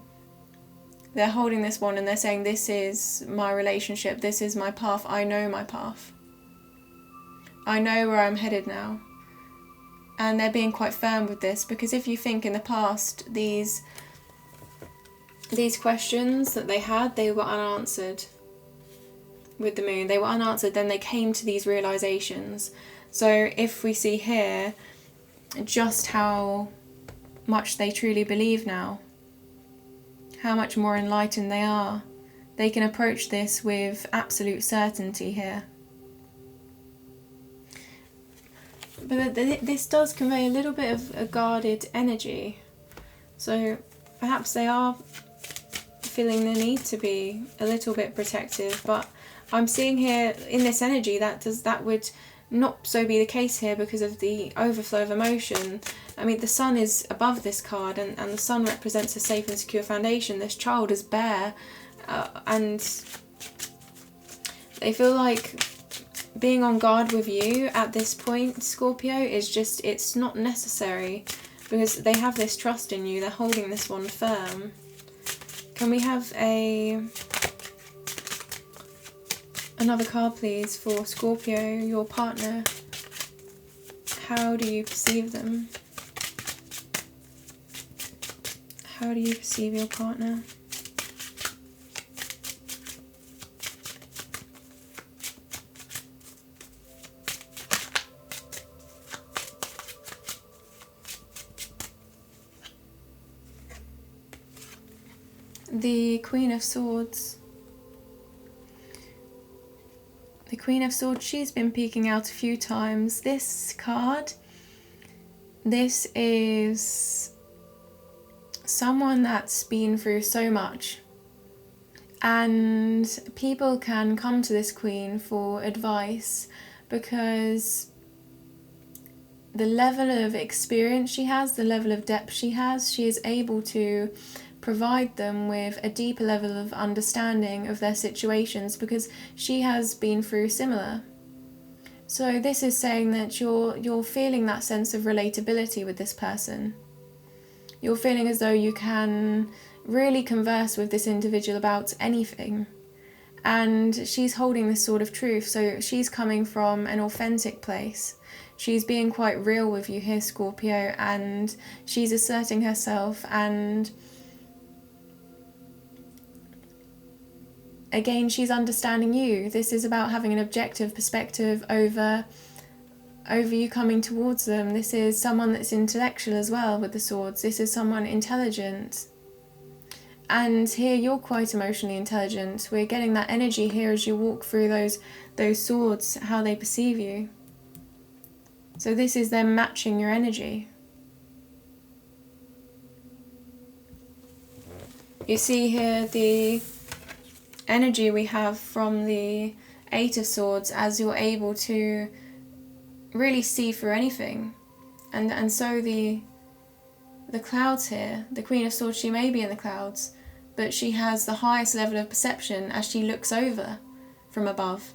Speaker 1: they're holding this wand and they're saying, this is my relationship, this is my path, I know my path. I know where I'm headed now. And they're being quite firm with this, because if you think in the past, these questions that they had, they were unanswered with the moon. They were unanswered, then they came to these realizations. So if we see here just how much they truly believe now, how much more enlightened they are, they can approach this with absolute certainty here. But this does convey a little bit of a guarded energy. So perhaps they are feeling the need to be a little bit protective, but I'm seeing here in this energy that would not so be the case here because of the overflow of emotion. I mean, the sun is above this card, and the sun represents a safe and secure foundation. This child is bare, and they feel like being on guard with you at this point, Scorpio, is just, it's not necessary, because they have this trust in you. They're holding this one firm. Can we have another card, please, for Scorpio, your partner? How do you perceive them? How do you perceive your partner? The Queen of Swords. The Queen of Swords, she's been peeking out a few times. This card, this is someone that's been through so much, And people can come to this Queen for advice because the level of experience she has, the level of depth she has, she is able to provide them with a deeper level of understanding of their situations because she has been through similar. So this is saying that you're feeling that sense of relatability with this person. You're feeling as though you can really converse with this individual about anything. And she's holding this sort of truth, so she's coming from an authentic place. She's being quite real with you here, Scorpio, and she's asserting herself, and again, she's understanding you. This is about having an objective perspective over you coming towards them. This is someone that's intellectual as well with the swords. This is someone intelligent. And here you're quite emotionally intelligent. We're getting that energy here as you walk through those swords, how they perceive you. So this is them matching your energy. You see here the energy we have from the Eight of Swords as you're able to really see through anything. And so the clouds here, the Queen of Swords, she may be in the clouds, but she has the highest level of perception as she looks over from above.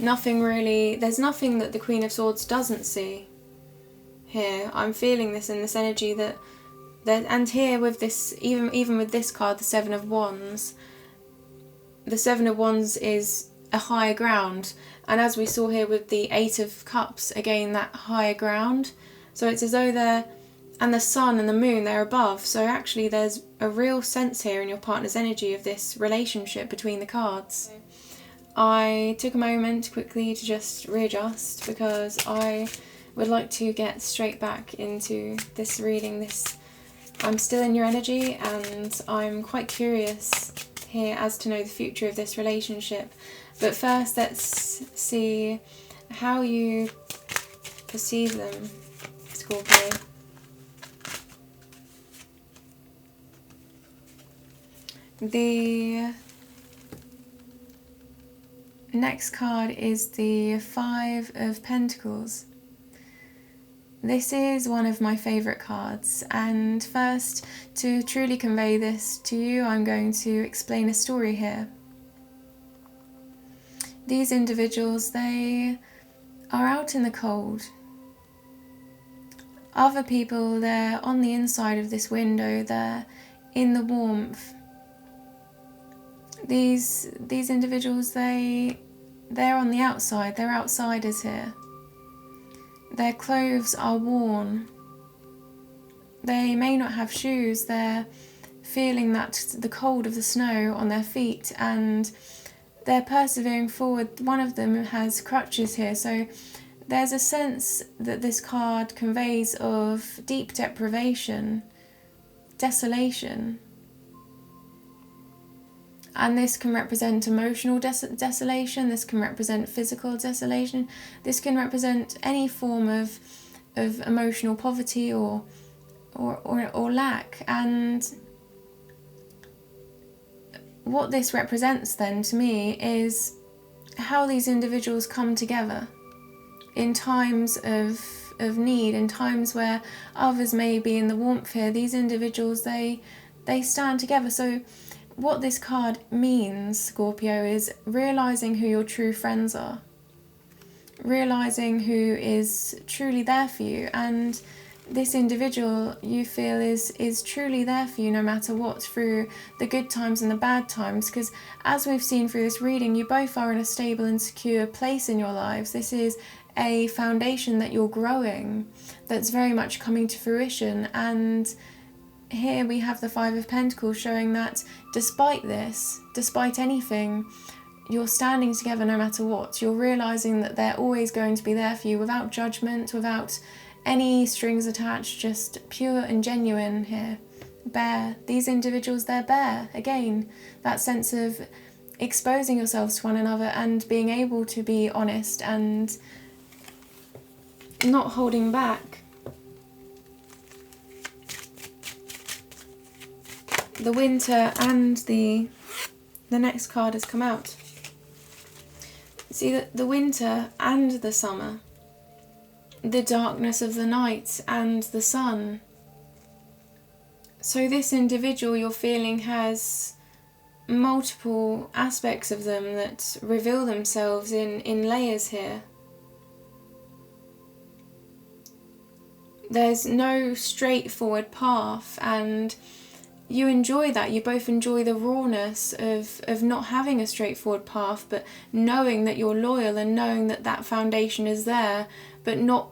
Speaker 1: There's nothing that the Queen of Swords doesn't see here. I'm feeling this in this energy that and here with this, even with this card, the Seven of Wands, the Seven of Wands is a higher ground, and as we saw here with the Eight of Cups, again that higher ground. So it's as though and the Sun and the Moon, they're above. So actually there's a real sense here in your partner's energy of this relationship between the cards. I took a moment quickly to just readjust because I would like to get straight back into this reading. I'm still in your energy and I'm quite curious here as to know the future of this relationship. But first let's see how you perceive them, Scorpio. The next card is the Five of Pentacles. This is one of my favourite cards, and first, to truly convey this to you, I'm going to explain a story here. These individuals, they are out in the cold. Other people, they're on the inside of this window, they're in the warmth. These individuals, they're on the outside, they're outsiders here. Their clothes are worn. They may not have shoes, they're feeling the cold of the snow on their feet, and they're persevering forward. One of them has crutches here, so there's a sense that this card conveys of deep deprivation, desolation. And this can represent emotional desolation, this can represent physical desolation, this can represent any form of emotional poverty or lack. And what this represents then to me is how these individuals come together in times of need, in times where others may be in the warmth here. These individuals, they stand together. So what this card means, Scorpio, is realising who your true friends are. Realising who is truly there for you. And this individual you feel is truly there for you no matter what, through the good times and the bad times. Because as we've seen through this reading, you both are in a stable and secure place in your lives. This is a foundation that you're growing, that's very much coming to fruition. And here we have the Five of Pentacles showing that despite this, despite anything, you're standing together no matter what. You're realising that they're always going to be there for you without judgment, without any strings attached, just pure and genuine here. Bare. These individuals, they're bare. Again, that sense of exposing yourselves to one another and being able to be honest and not holding back. the winter and the next card has come out. See that the winter and the summer, the darkness of the night and the sun. So this individual you're feeling has multiple aspects of them that reveal themselves in layers here. There's no straightforward path, and you enjoy that. You both enjoy the rawness of not having a straightforward path, but knowing that you're loyal and knowing that that foundation is there, but not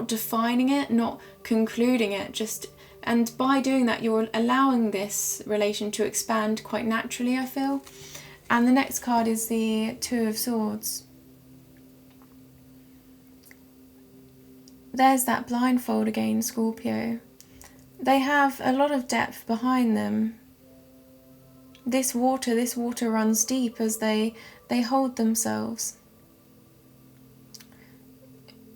Speaker 1: defining it, not concluding it, just. And by doing that, you're allowing this relation to expand quite naturally, I feel. And the next card is the Two of Swords. There's that blindfold again, Scorpio. They have a lot of depth behind them. This water runs deep as they hold themselves.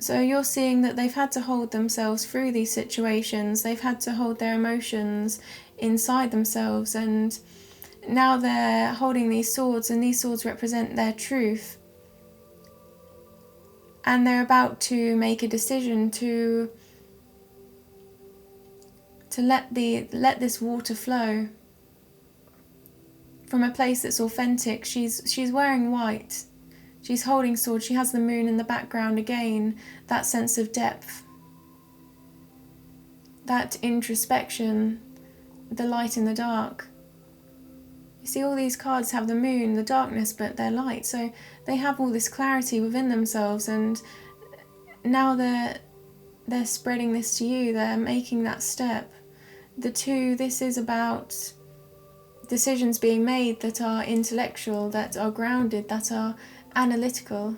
Speaker 1: So you're seeing that they've had to hold themselves through these situations. They've had to hold their emotions inside themselves, and now they're holding these swords, and these swords represent their truth. And they're about to make a decision to let this water flow from a place that's authentic. She's wearing white. She's holding sword. She has the moon in the background again. That sense of depth, that introspection, the light in the dark. You see, all these cards have the moon, the darkness, but they're light. So they have all this clarity within themselves, and now they're spreading this to you. They're making that step. The two, this is about decisions being made that are intellectual, that are grounded, that are analytical.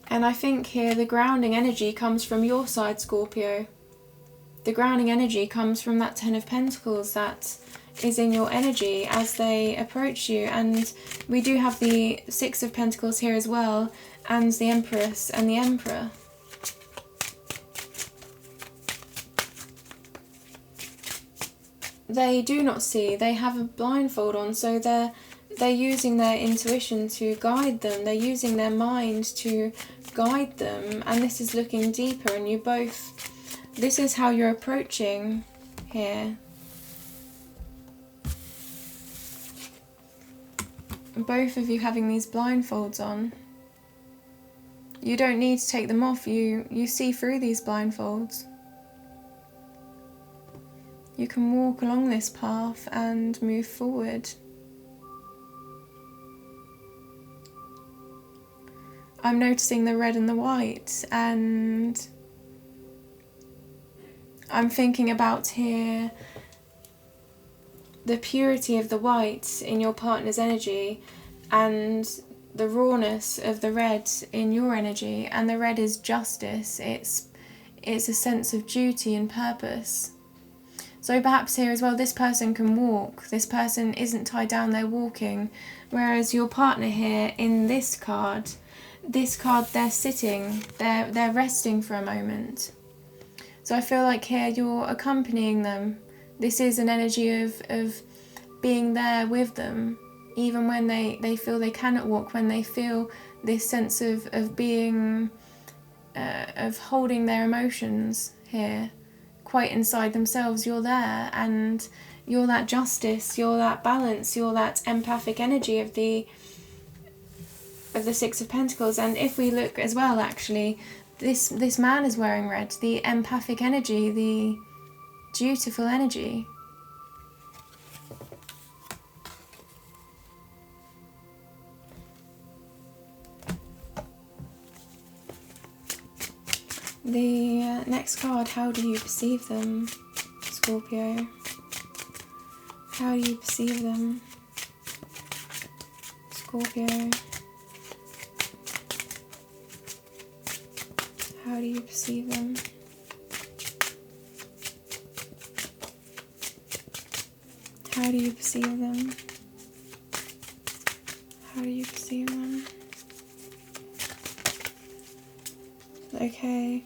Speaker 1: And I think here the grounding energy comes from your side, Scorpio. The grounding energy comes from that Ten of Pentacles that is in your energy as they approach you. And we do have the Six of Pentacles here as well, and the Empress and the Emperor. They do not see, they have a blindfold on, so they're using their intuition to guide them. They're using their mind to guide them, and this is looking deeper, and you both, this is how you're approaching here. Both of you having these blindfolds on. You don't need to take them off, you see through these blindfolds. You can walk along this path and move forward. I'm noticing the red and the white, and I'm thinking about here the purity of the white in your partner's energy and the rawness of the red in your energy. And the red is justice. It's a sense of duty and purpose. So perhaps here as well, this person can walk. This person isn't tied down, they're walking. Whereas your partner here in this card, they're sitting, they're resting for a moment. So I feel like here you're accompanying them. This is an energy of being there with them, even when they feel they cannot walk, when they feel this sense of being, of holding their emotions here. Quite inside themselves, you're there, and you're that justice, you're that balance, you're that empathic energy of the Six of Pentacles. And if we look as well, actually, this man is wearing red, the empathic energy, the dutiful energy. The next card, how do you perceive them, Scorpio? How do you perceive them, Scorpio? How do you perceive them? How do you perceive them? How do you perceive them? Okay.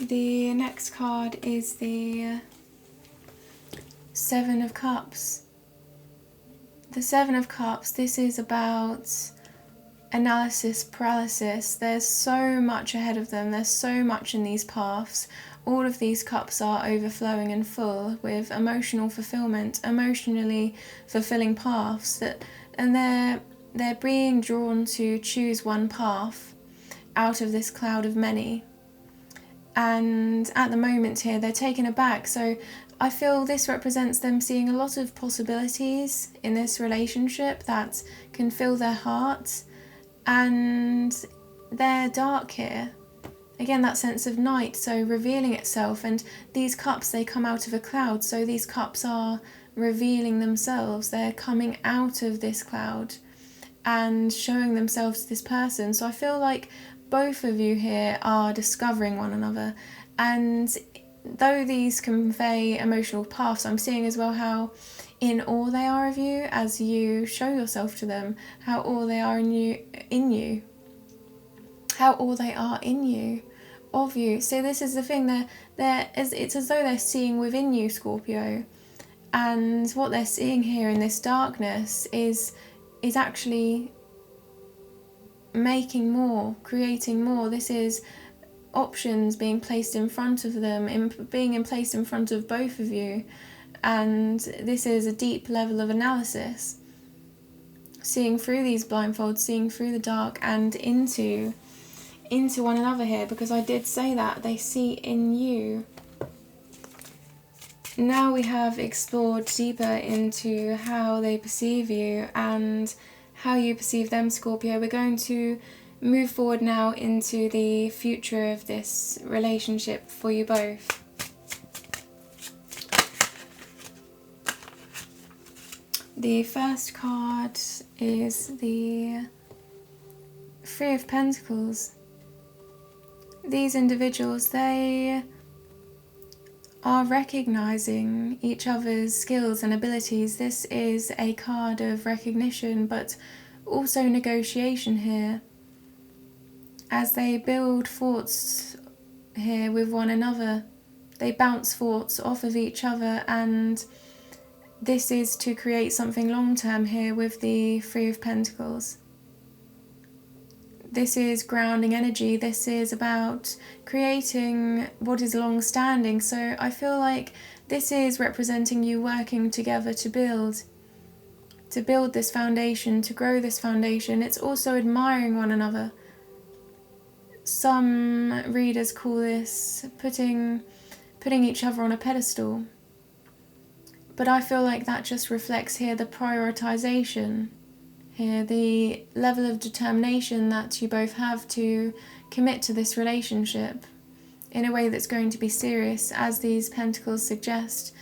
Speaker 1: The next card is the Seven of Cups. The Seven of Cups, this is about analysis paralysis. There's so much ahead of them, there's so much in these paths. All of these cups are overflowing and full with emotional fulfillment, emotionally fulfilling paths, and they're being drawn to choose one path out of this cloud of many. And at the moment here, they're taken aback. So I feel this represents them seeing a lot of possibilities in this relationship that can fill their heart. And they're dark here. Again, that sense of night, so revealing itself. And these cups, they come out of a cloud. So these cups are revealing themselves. They're coming out of this cloud and showing themselves to this person. So I feel like both of you here are discovering one another. And though these convey emotional paths, I'm seeing as well how in awe they are of you as you show yourself to them, how awe they are in you, how awe they are in you, of you. So this is the thing, it's as though they're seeing within you, Scorpio, and what they're seeing here in this darkness is actually making more, creating more. This is options being placed in front of them, being placed in front of both of you, and this is a deep level of analysis, seeing through these blindfolds, seeing through the dark and into one another here, because I did say that they see in you. Now we have explored deeper into how they perceive you and how you perceive them, Scorpio. We're going to move forward now into the future of this relationship for you both. The first card is the Three of Pentacles. These individuals, they are recognizing each other's skills and abilities. This is a card of recognition, but also negotiation here, as they build forts here with one another. They bounce forts off of each other, and this is to create something long-term here with the Three of Pentacles. This is grounding energy. This is about creating what is long-standing. So I feel like this is representing you working together to build this foundation, to grow this foundation. It's also admiring one another. Some readers call this putting each other on a pedestal. But I feel like that just reflects here the prioritization, here the level of determination that you both have to commit to this relationship in a way that's going to be serious, as these pentacles suggest.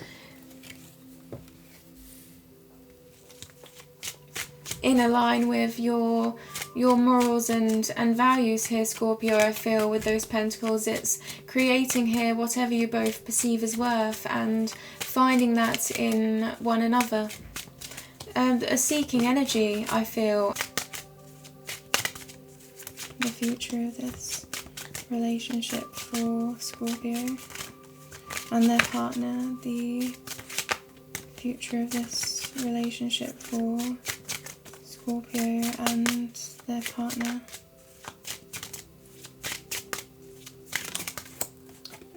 Speaker 1: In line with your morals and values here, Scorpio, I feel with those pentacles, it's creating here whatever you both perceive as worth and finding that in one another. A seeking energy, I feel. The future of this relationship for Scorpio and their partner. The future of this relationship for Scorpio and their partner.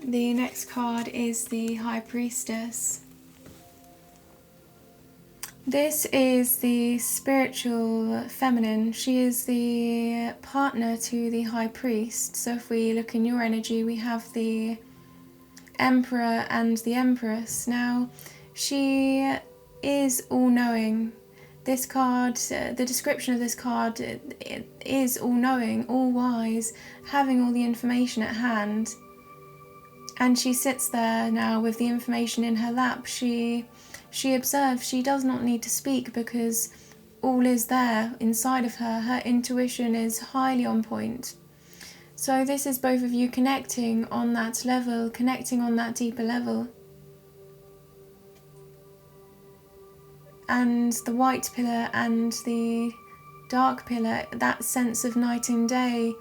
Speaker 1: The next card is the High Priestess. This is the spiritual feminine. She is the partner to the High Priest. So if we look in your energy, we have the Emperor and the Empress. Now, she is all-knowing. This card, the description of this card, it is all-knowing, all-wise, having all the information at hand. And she sits there now with the information in her lap. She observes. She does not need to speak because all is there inside of her. Her intuition is highly on point. So this is both of you connecting on that level, connecting on that deeper level. And the white pillar and the dark pillar, that sense of night and day,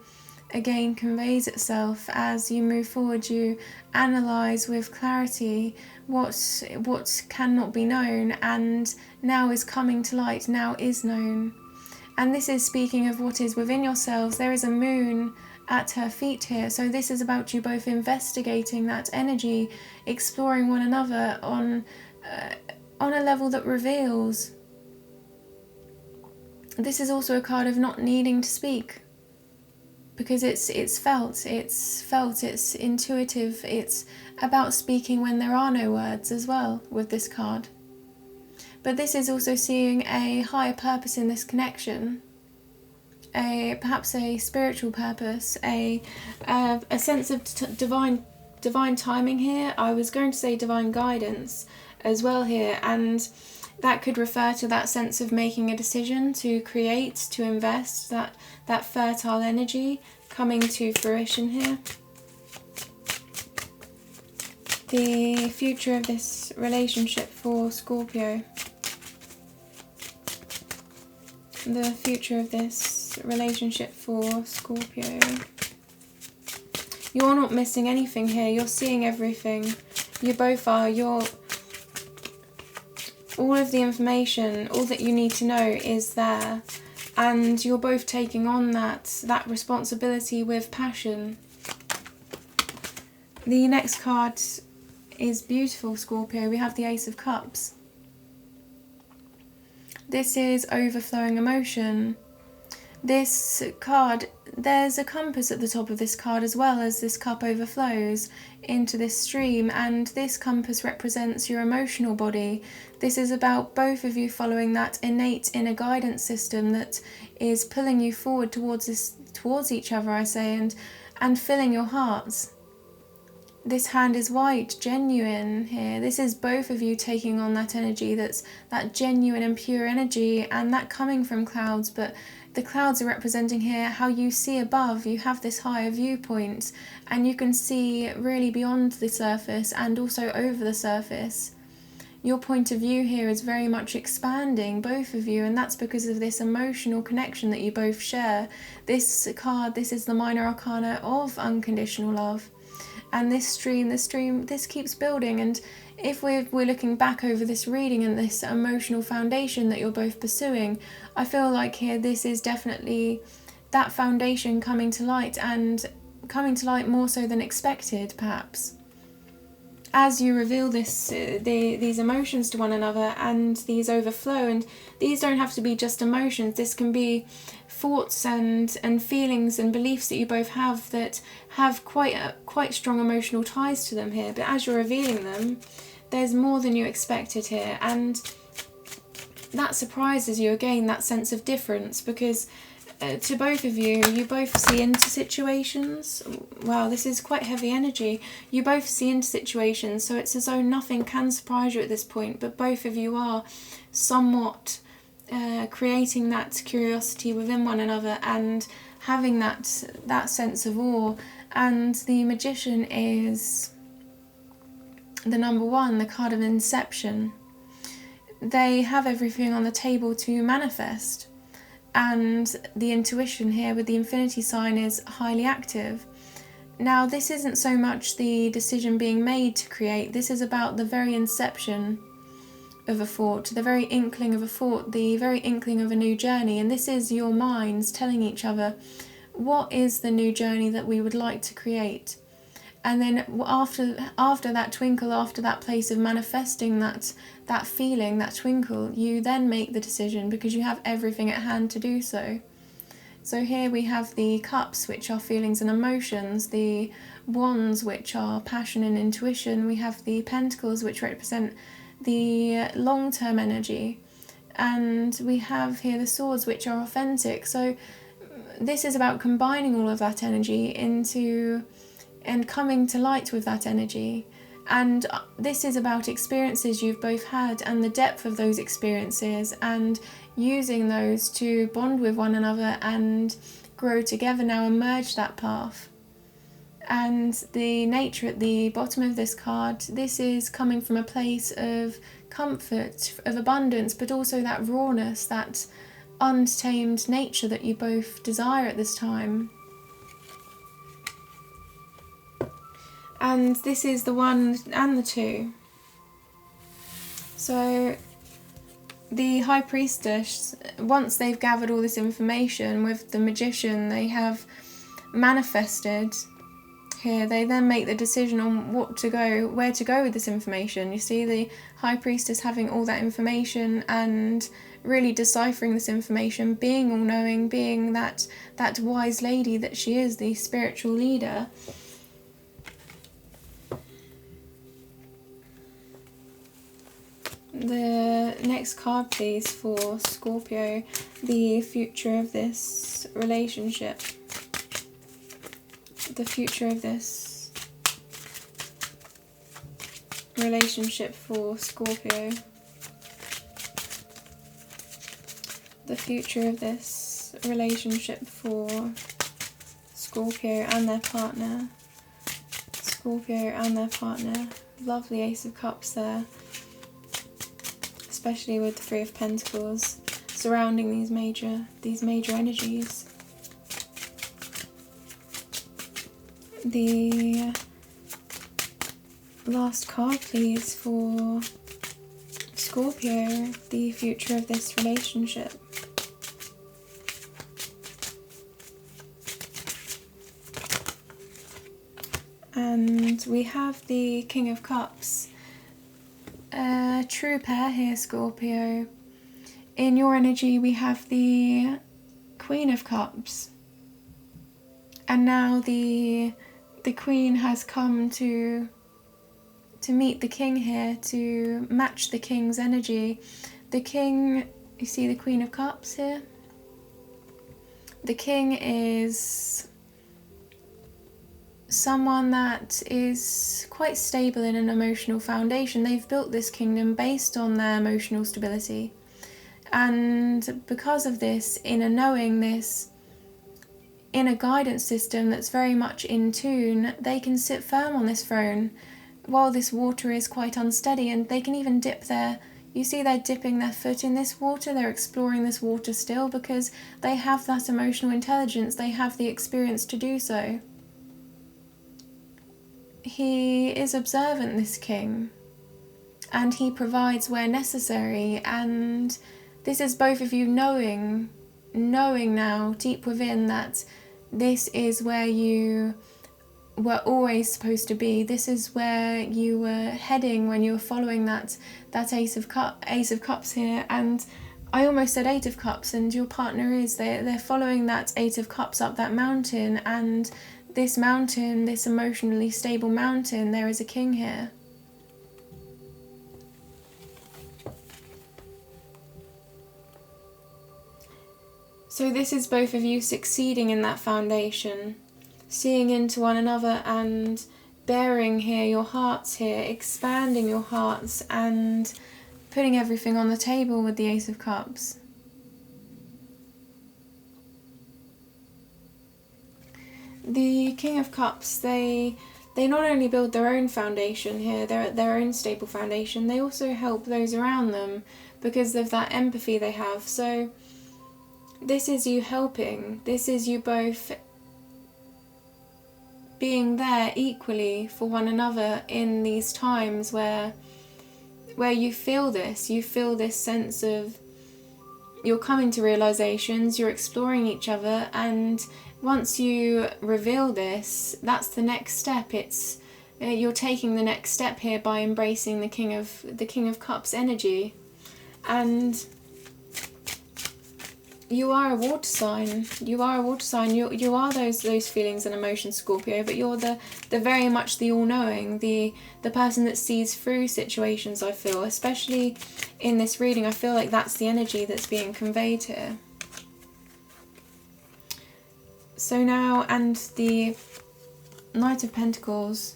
Speaker 1: again conveys itself as you move forward. You analyze with clarity what cannot be known and now is coming to light, now is known. And this is speaking of what is within yourselves. There is a moon at her feet here, so this is about you both investigating that energy, exploring one another on a level that reveals. This is also a card of not needing to speak, because it's felt, it's intuitive, it's about speaking when there are no words as well with this card. But this is also seeing a higher purpose in this connection, perhaps a spiritual purpose, a sense of divine timing here. I was going to say divine guidance as well here, and that could refer to that sense of making a decision to create, to invest, that fertile energy coming to fruition here. The future of this relationship for Scorpio. The future of this relationship for Scorpio. You're not missing anything here. You're seeing everything. You both are. All of the information, all that you need to know is there. And you're both taking on that responsibility with passion. The next card is beautiful, Scorpio. We have the Ace of Cups. This is overflowing emotion. This card, there's a compass at the top of this card as well, as this cup overflows into this stream, and this compass represents your emotional body. This is about both of you following that innate inner guidance system that is pulling you forward towards each other, I say, and filling your hearts. This hand is white, genuine here. This is both of you taking on that energy, that's that genuine and pure energy, and that coming from clouds, but the clouds are representing here how you see above. You have this higher viewpoint, and you can see really beyond the surface and also over the surface. Your point of view here is very much expanding, both of you, and that's because of this emotional connection that you both share. This card, this is the minor arcana of unconditional love. And this stream, this keeps building. And if we're looking back over this reading and this emotional foundation that you're both pursuing, I feel like here this is definitely that foundation coming to light, and coming to light more so than expected, perhaps. As you reveal these emotions to one another, and these overflow, and these don't have to be just emotions. This can be thoughts and feelings and beliefs that you both have that have quite strong emotional ties to them here. But as you're revealing them, there's more than you expected here, and that surprises you again, that sense of difference, because to both of you, you both see into situations. Wow, this is quite heavy energy. You both see into situations, so it's as though nothing can surprise you at this point, but both of you are somewhat creating that curiosity within one another and having that sense of awe. And the Magician is the number one, the card of inception. They have everything on the table to manifest, and the intuition here with the infinity sign is highly active. Now, this isn't so much the decision being made to create. This is about the very inception of a thought, the very inkling of a thought, the very inkling of a new journey. And this is your minds telling each other, what is the new journey that we would like to create? And then after that twinkle, after that place of manifesting that feeling, that twinkle, you then make the decision, because you have everything at hand to do so. So here we have the cups, which are feelings and emotions, the wands, which are passion and intuition. We have the pentacles, which represent the long-term energy. And we have here the swords, which are authentic. So this is about combining all of that energy into and coming to light with that energy. And this is about experiences you've both had and the depth of those experiences, and using those to bond with one another and grow together now and merge that path. And the nature at the bottom of this card, this is coming from a place of comfort, of abundance, but also that rawness, that untamed nature that you both desire at this time. And this is the 1 and the 2. So the High Priestess, once they've gathered all this information with the Magician, they have manifested here. They then make the decision on where to go with this information. You see the High Priestess having all that information and really deciphering this information, being all-knowing, being that wise lady that she is, the spiritual leader. The next card, please, for Scorpio, the future of this relationship. The future of this relationship for Scorpio. The future of this relationship for Scorpio and their partner. Scorpio and their partner. Lovely Ace of Cups there. Especially with the 3 of Pentacles surrounding these major energies. The last card, please, for Scorpio, the future of this relationship. And we have the King of Cups. A true pair here, Scorpio. In your energy, we have the Queen of Cups. And now the Queen has come to meet the King here, to match the King's energy. The King, you see the Queen of Cups here? The King is someone that is quite stable in an emotional foundation. They've built this kingdom based on their emotional stability. And because of this, inner knowing, this inner guidance system that's very much in tune, they can sit firm on this throne while this water is quite unsteady, and they can even dip you see they're dipping their foot in this water, they're exploring this water still because they have that emotional intelligence, they have the experience to do so. He is observant, this King, and he provides where necessary, and this is both of you knowing now deep within that this is where you were always supposed to be. This is where you were heading when you were following that Ace of Cups here. And I almost said 8 of Cups, and your partner is. They're following that 8 of Cups up that mountain, and this mountain, this emotionally stable mountain, there is a King here. So this is both of you succeeding in that foundation, seeing into one another and bearing here your hearts here, expanding your hearts and putting everything on the table with the Ace of Cups. The King of Cups, they not only build their own foundation here, their own stable foundation, they also help those around them because of that empathy they have. So this is you helping, this is you both being there equally for one another in these times where you feel this sense of you're coming to realizations, you're exploring each other, and once you reveal this, that's the next step. It's you're taking the next step here by embracing the King of Cups energy. And you are a water sign. You are a water sign. You are those feelings and emotions, Scorpio, but you're the very much the all-knowing, the person that sees through situations, I feel. Especially in this reading, I feel like that's the energy that's being conveyed here. So now, and the Knight of Pentacles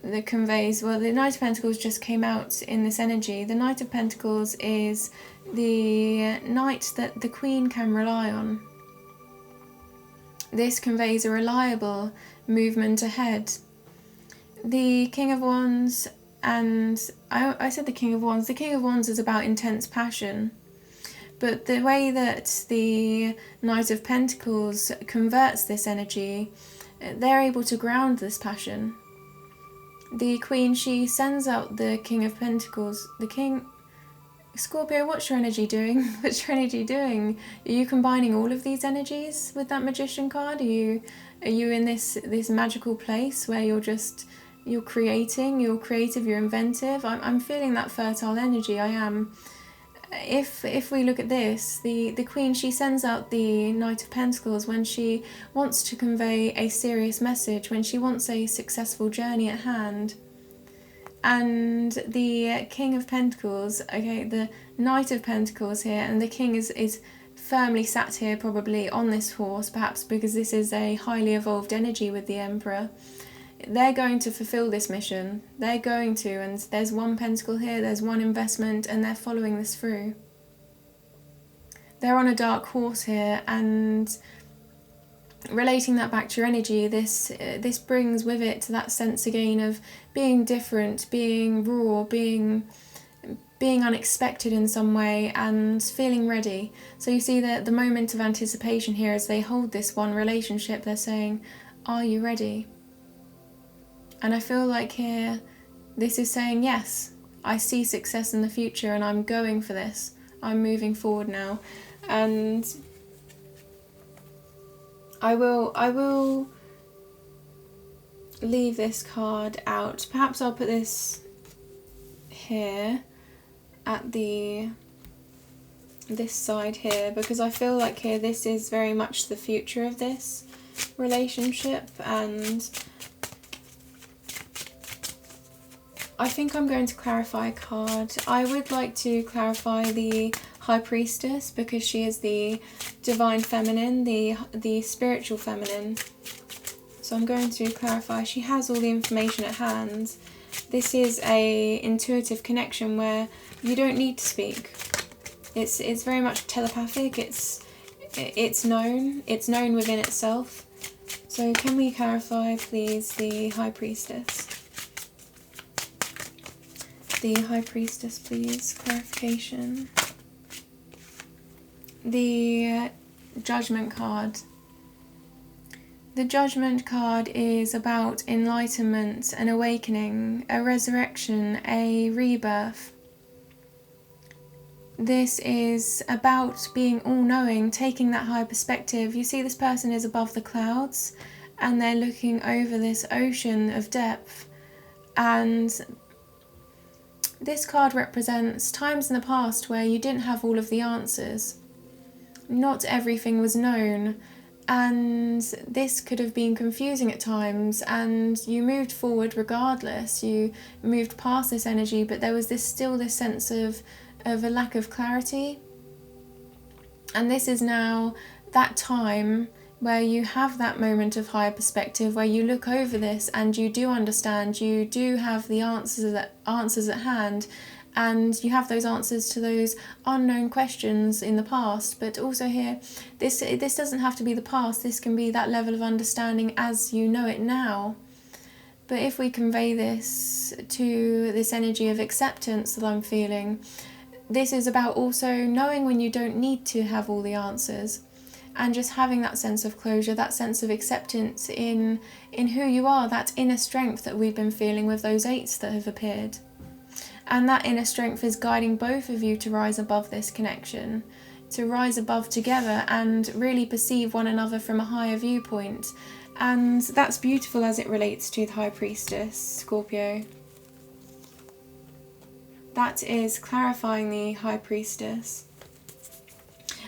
Speaker 1: that conveys, well, the Knight of Pentacles just came out in this energy. The Knight of Pentacles is the knight that the Queen can rely on. This conveys a reliable movement ahead. The King of Wands, and I said the King of Wands. The King of Wands is about intense passion. But the way that the Knight of Pentacles converts this energy, they're able to ground this passion. the Queen, she sends out the King of Pentacles. The King... Scorpio, what's your energy doing? What's your energy doing? Are you combining all of these energies with that Magician card? Are you in this magical place where you're creating, you're creative, you're inventive? I'm feeling that fertile energy, I am. If we look at this, the Queen, she sends out the Knight of Pentacles when she wants to convey a serious message, when she wants a successful journey at hand. And the King of Pentacles, okay, the Knight of Pentacles here, and the King is firmly sat here probably on this horse, perhaps because this is a highly evolved energy with the Emperor. They're going to fulfill this mission. They're going to, and there's one pentacle here, there's one investment, and they're following this through. They're on a dark horse here, and relating that back to your energy, this brings with it that sense again of being different, being raw, being unexpected in some way, and feeling ready. So you see that the moment of anticipation here as they hold this one relationship, they're saying, are you ready? And I feel like here, this is saying, yes, I see success in the future and I'm going for this. I'm moving forward now. And I will leave this card out. Perhaps I'll put this here at this side here, because I feel like here this is very much the future of this relationship, and I think I'm going to clarify a card. I would like to clarify the High Priestess, because she is the divine feminine, the spiritual feminine. So I'm going to clarify. She has all the information at hand. This is a intuitive connection where you don't need to speak. It's very much telepathic. It's known. It's known within itself. So can we clarify, please, the High Priestess? The High Priestess, please. Clarification. The Judgment card. The Judgment card is about enlightenment, an awakening, a resurrection, a rebirth. This is about being all-knowing, taking that high perspective. You see, this person is above the clouds and they're looking over this ocean of depth. And this card represents times in the past where you didn't have all of the answers. Not everything was known, and this could have been confusing at times, and you moved forward regardless. You moved past this energy, but there was still this sense of a lack of clarity. And this is now that time where you have that moment of higher perspective, where you look over this and you do understand, you do have the answers at hand, and you have those answers to those unknown questions in the past. But also here, this doesn't have to be the past, this can be that level of understanding as you know it now. But if we convey this to this energy of acceptance that I'm feeling, this is about also knowing when you don't need to have all the answers, and just having that sense of closure, that sense of acceptance in who you are, that inner strength that we've been feeling with those eights that have appeared. And that inner strength is guiding both of you to rise above this connection, to rise above together and really perceive one another from a higher viewpoint. And that's beautiful as it relates to the High Priestess, Scorpio. That is clarifying the High Priestess.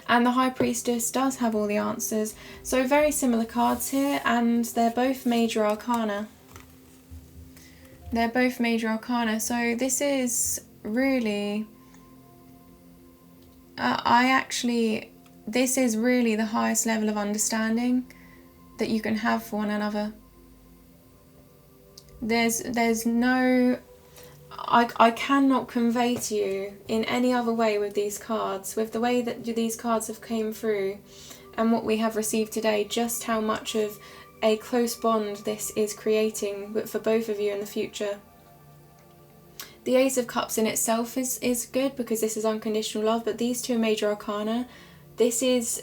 Speaker 1: And the High Priestess does have all the answers. So very similar cards here, and they're both major arcana. They're both major arcana. So this is really... this is really the highest level of understanding that you can have for one another. There's no... I cannot convey to you in any other way with these cards, with the way that these cards have came through and what we have received today, just how much of a close bond this is creating for both of you in the future. The Ace of Cups in itself is good because this is unconditional love, but these two major arcana, these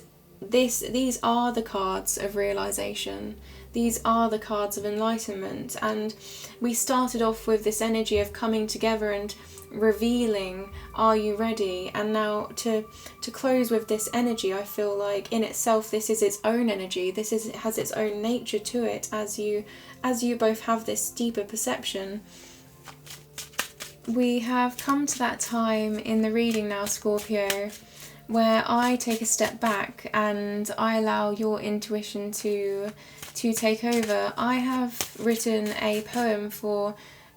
Speaker 1: are the cards of realization. these are the cards of enlightenment. And we started off with this energy of coming together and revealing, are you ready? And now to close with this energy, I feel like in itself this is its own energy, it has its own nature to it, as you both have this deeper perception. We have come to that time in the reading now, Scorpio, where I take a step back and I allow your intuition to take over. I have written a poem for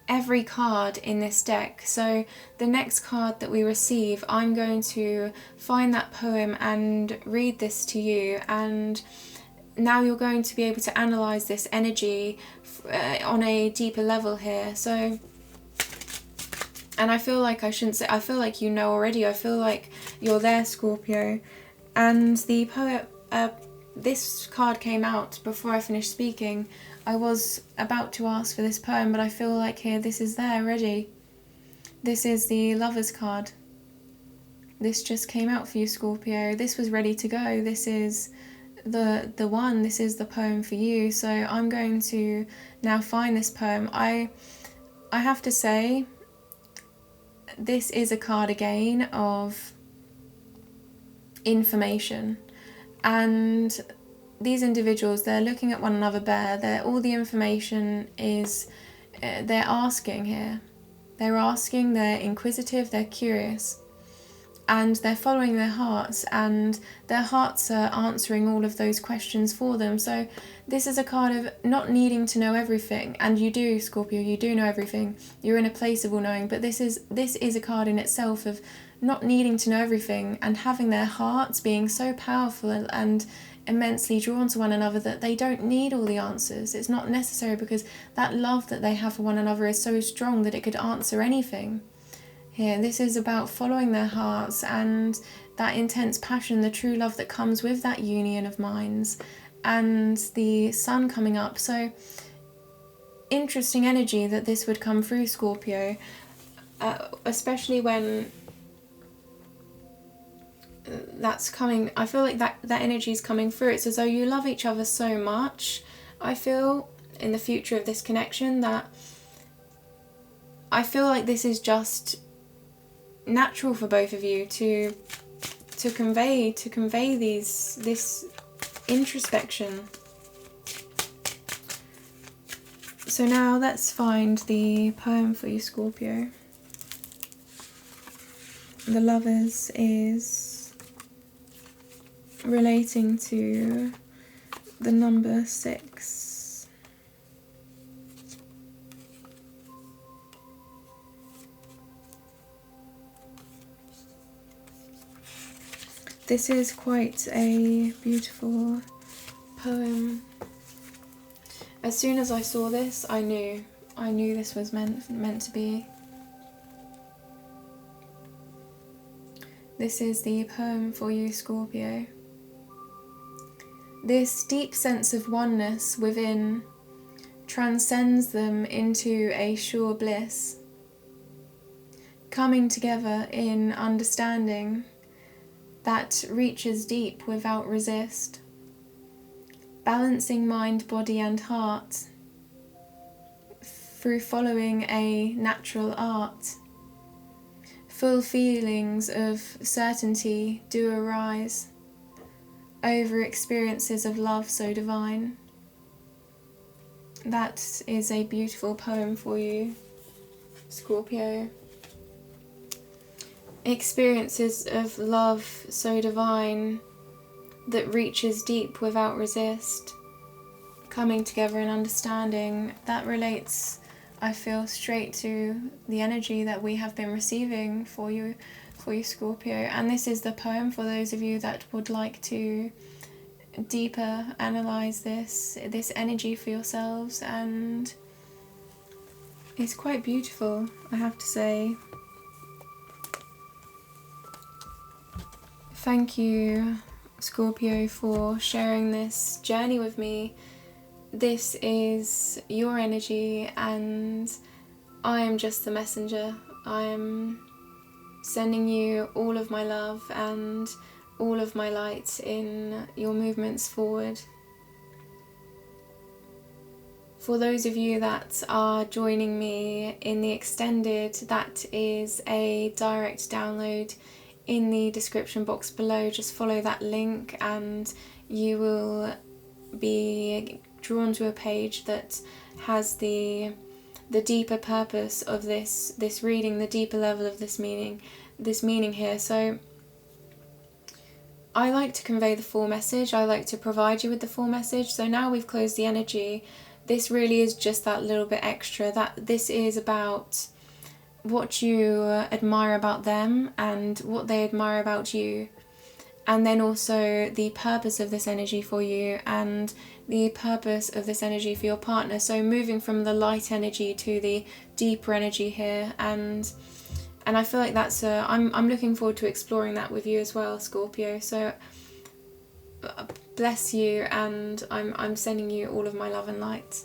Speaker 1: every card in this deck, so the next card that we receive, I'm going to find that poem and read this to you, and now you're going to be able to analyze this energy on a deeper level here. So, and I feel like I feel like you know already, I feel like you're there, Scorpio. And the poet, this card came out before I finished speaking. I was about to ask for this poem, but I feel like here, this is there already. This is the Lover's card. This just came out for you, Scorpio. This was ready to go. This is the one. This is the poem for you. So I'm going to now find this poem. I have to say, this is a card again of information, and these individuals, they're looking at one another there. All the information is, they're asking here. They're asking, they're inquisitive, they're curious, and they're following their hearts, and their hearts are answering all of those questions for them. So this is a card of not needing to know everything, and you do, Scorpio, you do know everything. You're in a place of all knowing, but this is a card in itself of not needing to know everything and having their hearts being so powerful and immensely drawn to one another that they don't need all the answers. It's not necessary, because that love that they have for one another is so strong that it could answer anything. Here, this is about following their hearts and that intense passion, the true love that comes with that union of minds, and the sun coming up. So interesting energy that this would come through, Scorpio, especially when that's coming. I feel like that energy is coming through. It's as though you love each other so much. I feel in the future of this connection that I feel like this is just natural for both of you to convey this introspection. So now let's find the poem for you, Scorpio. The Lovers is relating to the number 6. This is quite a beautiful poem. As soon as I saw this, I knew this was meant to be. This is the poem for you, Scorpio. This deep sense of oneness within transcends them into a sure bliss, coming together in understanding that reaches deep without resist, balancing mind, body and heart through following a natural art. Full feelings of certainty do arise over experiences of love so divine. That is a beautiful poem for you, Scorpio. Experiences of love so divine that reaches deep without resist, coming together in understanding. That relates, I feel, straight to the energy that we have been receiving for you, Scorpio. And this is the poem for those of you that would like to deeper analyze this energy for yourselves, and it's quite beautiful, I have to say. Thank you, Scorpio, for sharing this journey with me. This is your energy and I am just the messenger. I am sending you all of my love and all of my light in your movements forward. For those of you that are joining me in the extended, that is a direct download in the description box below. Just follow that link and you will be drawn to a page that has the deeper purpose of this reading, the deeper level of this meaning here. So I like to convey the full message. I like to provide you with the full message. So now we've closed the energy, this really is just that little bit extra. That this is about what you admire about them and what they admire about you. And then also the purpose of this energy for you and the purpose of this energy for your partner. So moving from the light energy to the deeper energy here, and I feel like that's I'm looking forward to exploring that with you as well, Scorpio. So bless you, and I'm sending you all of my love and light.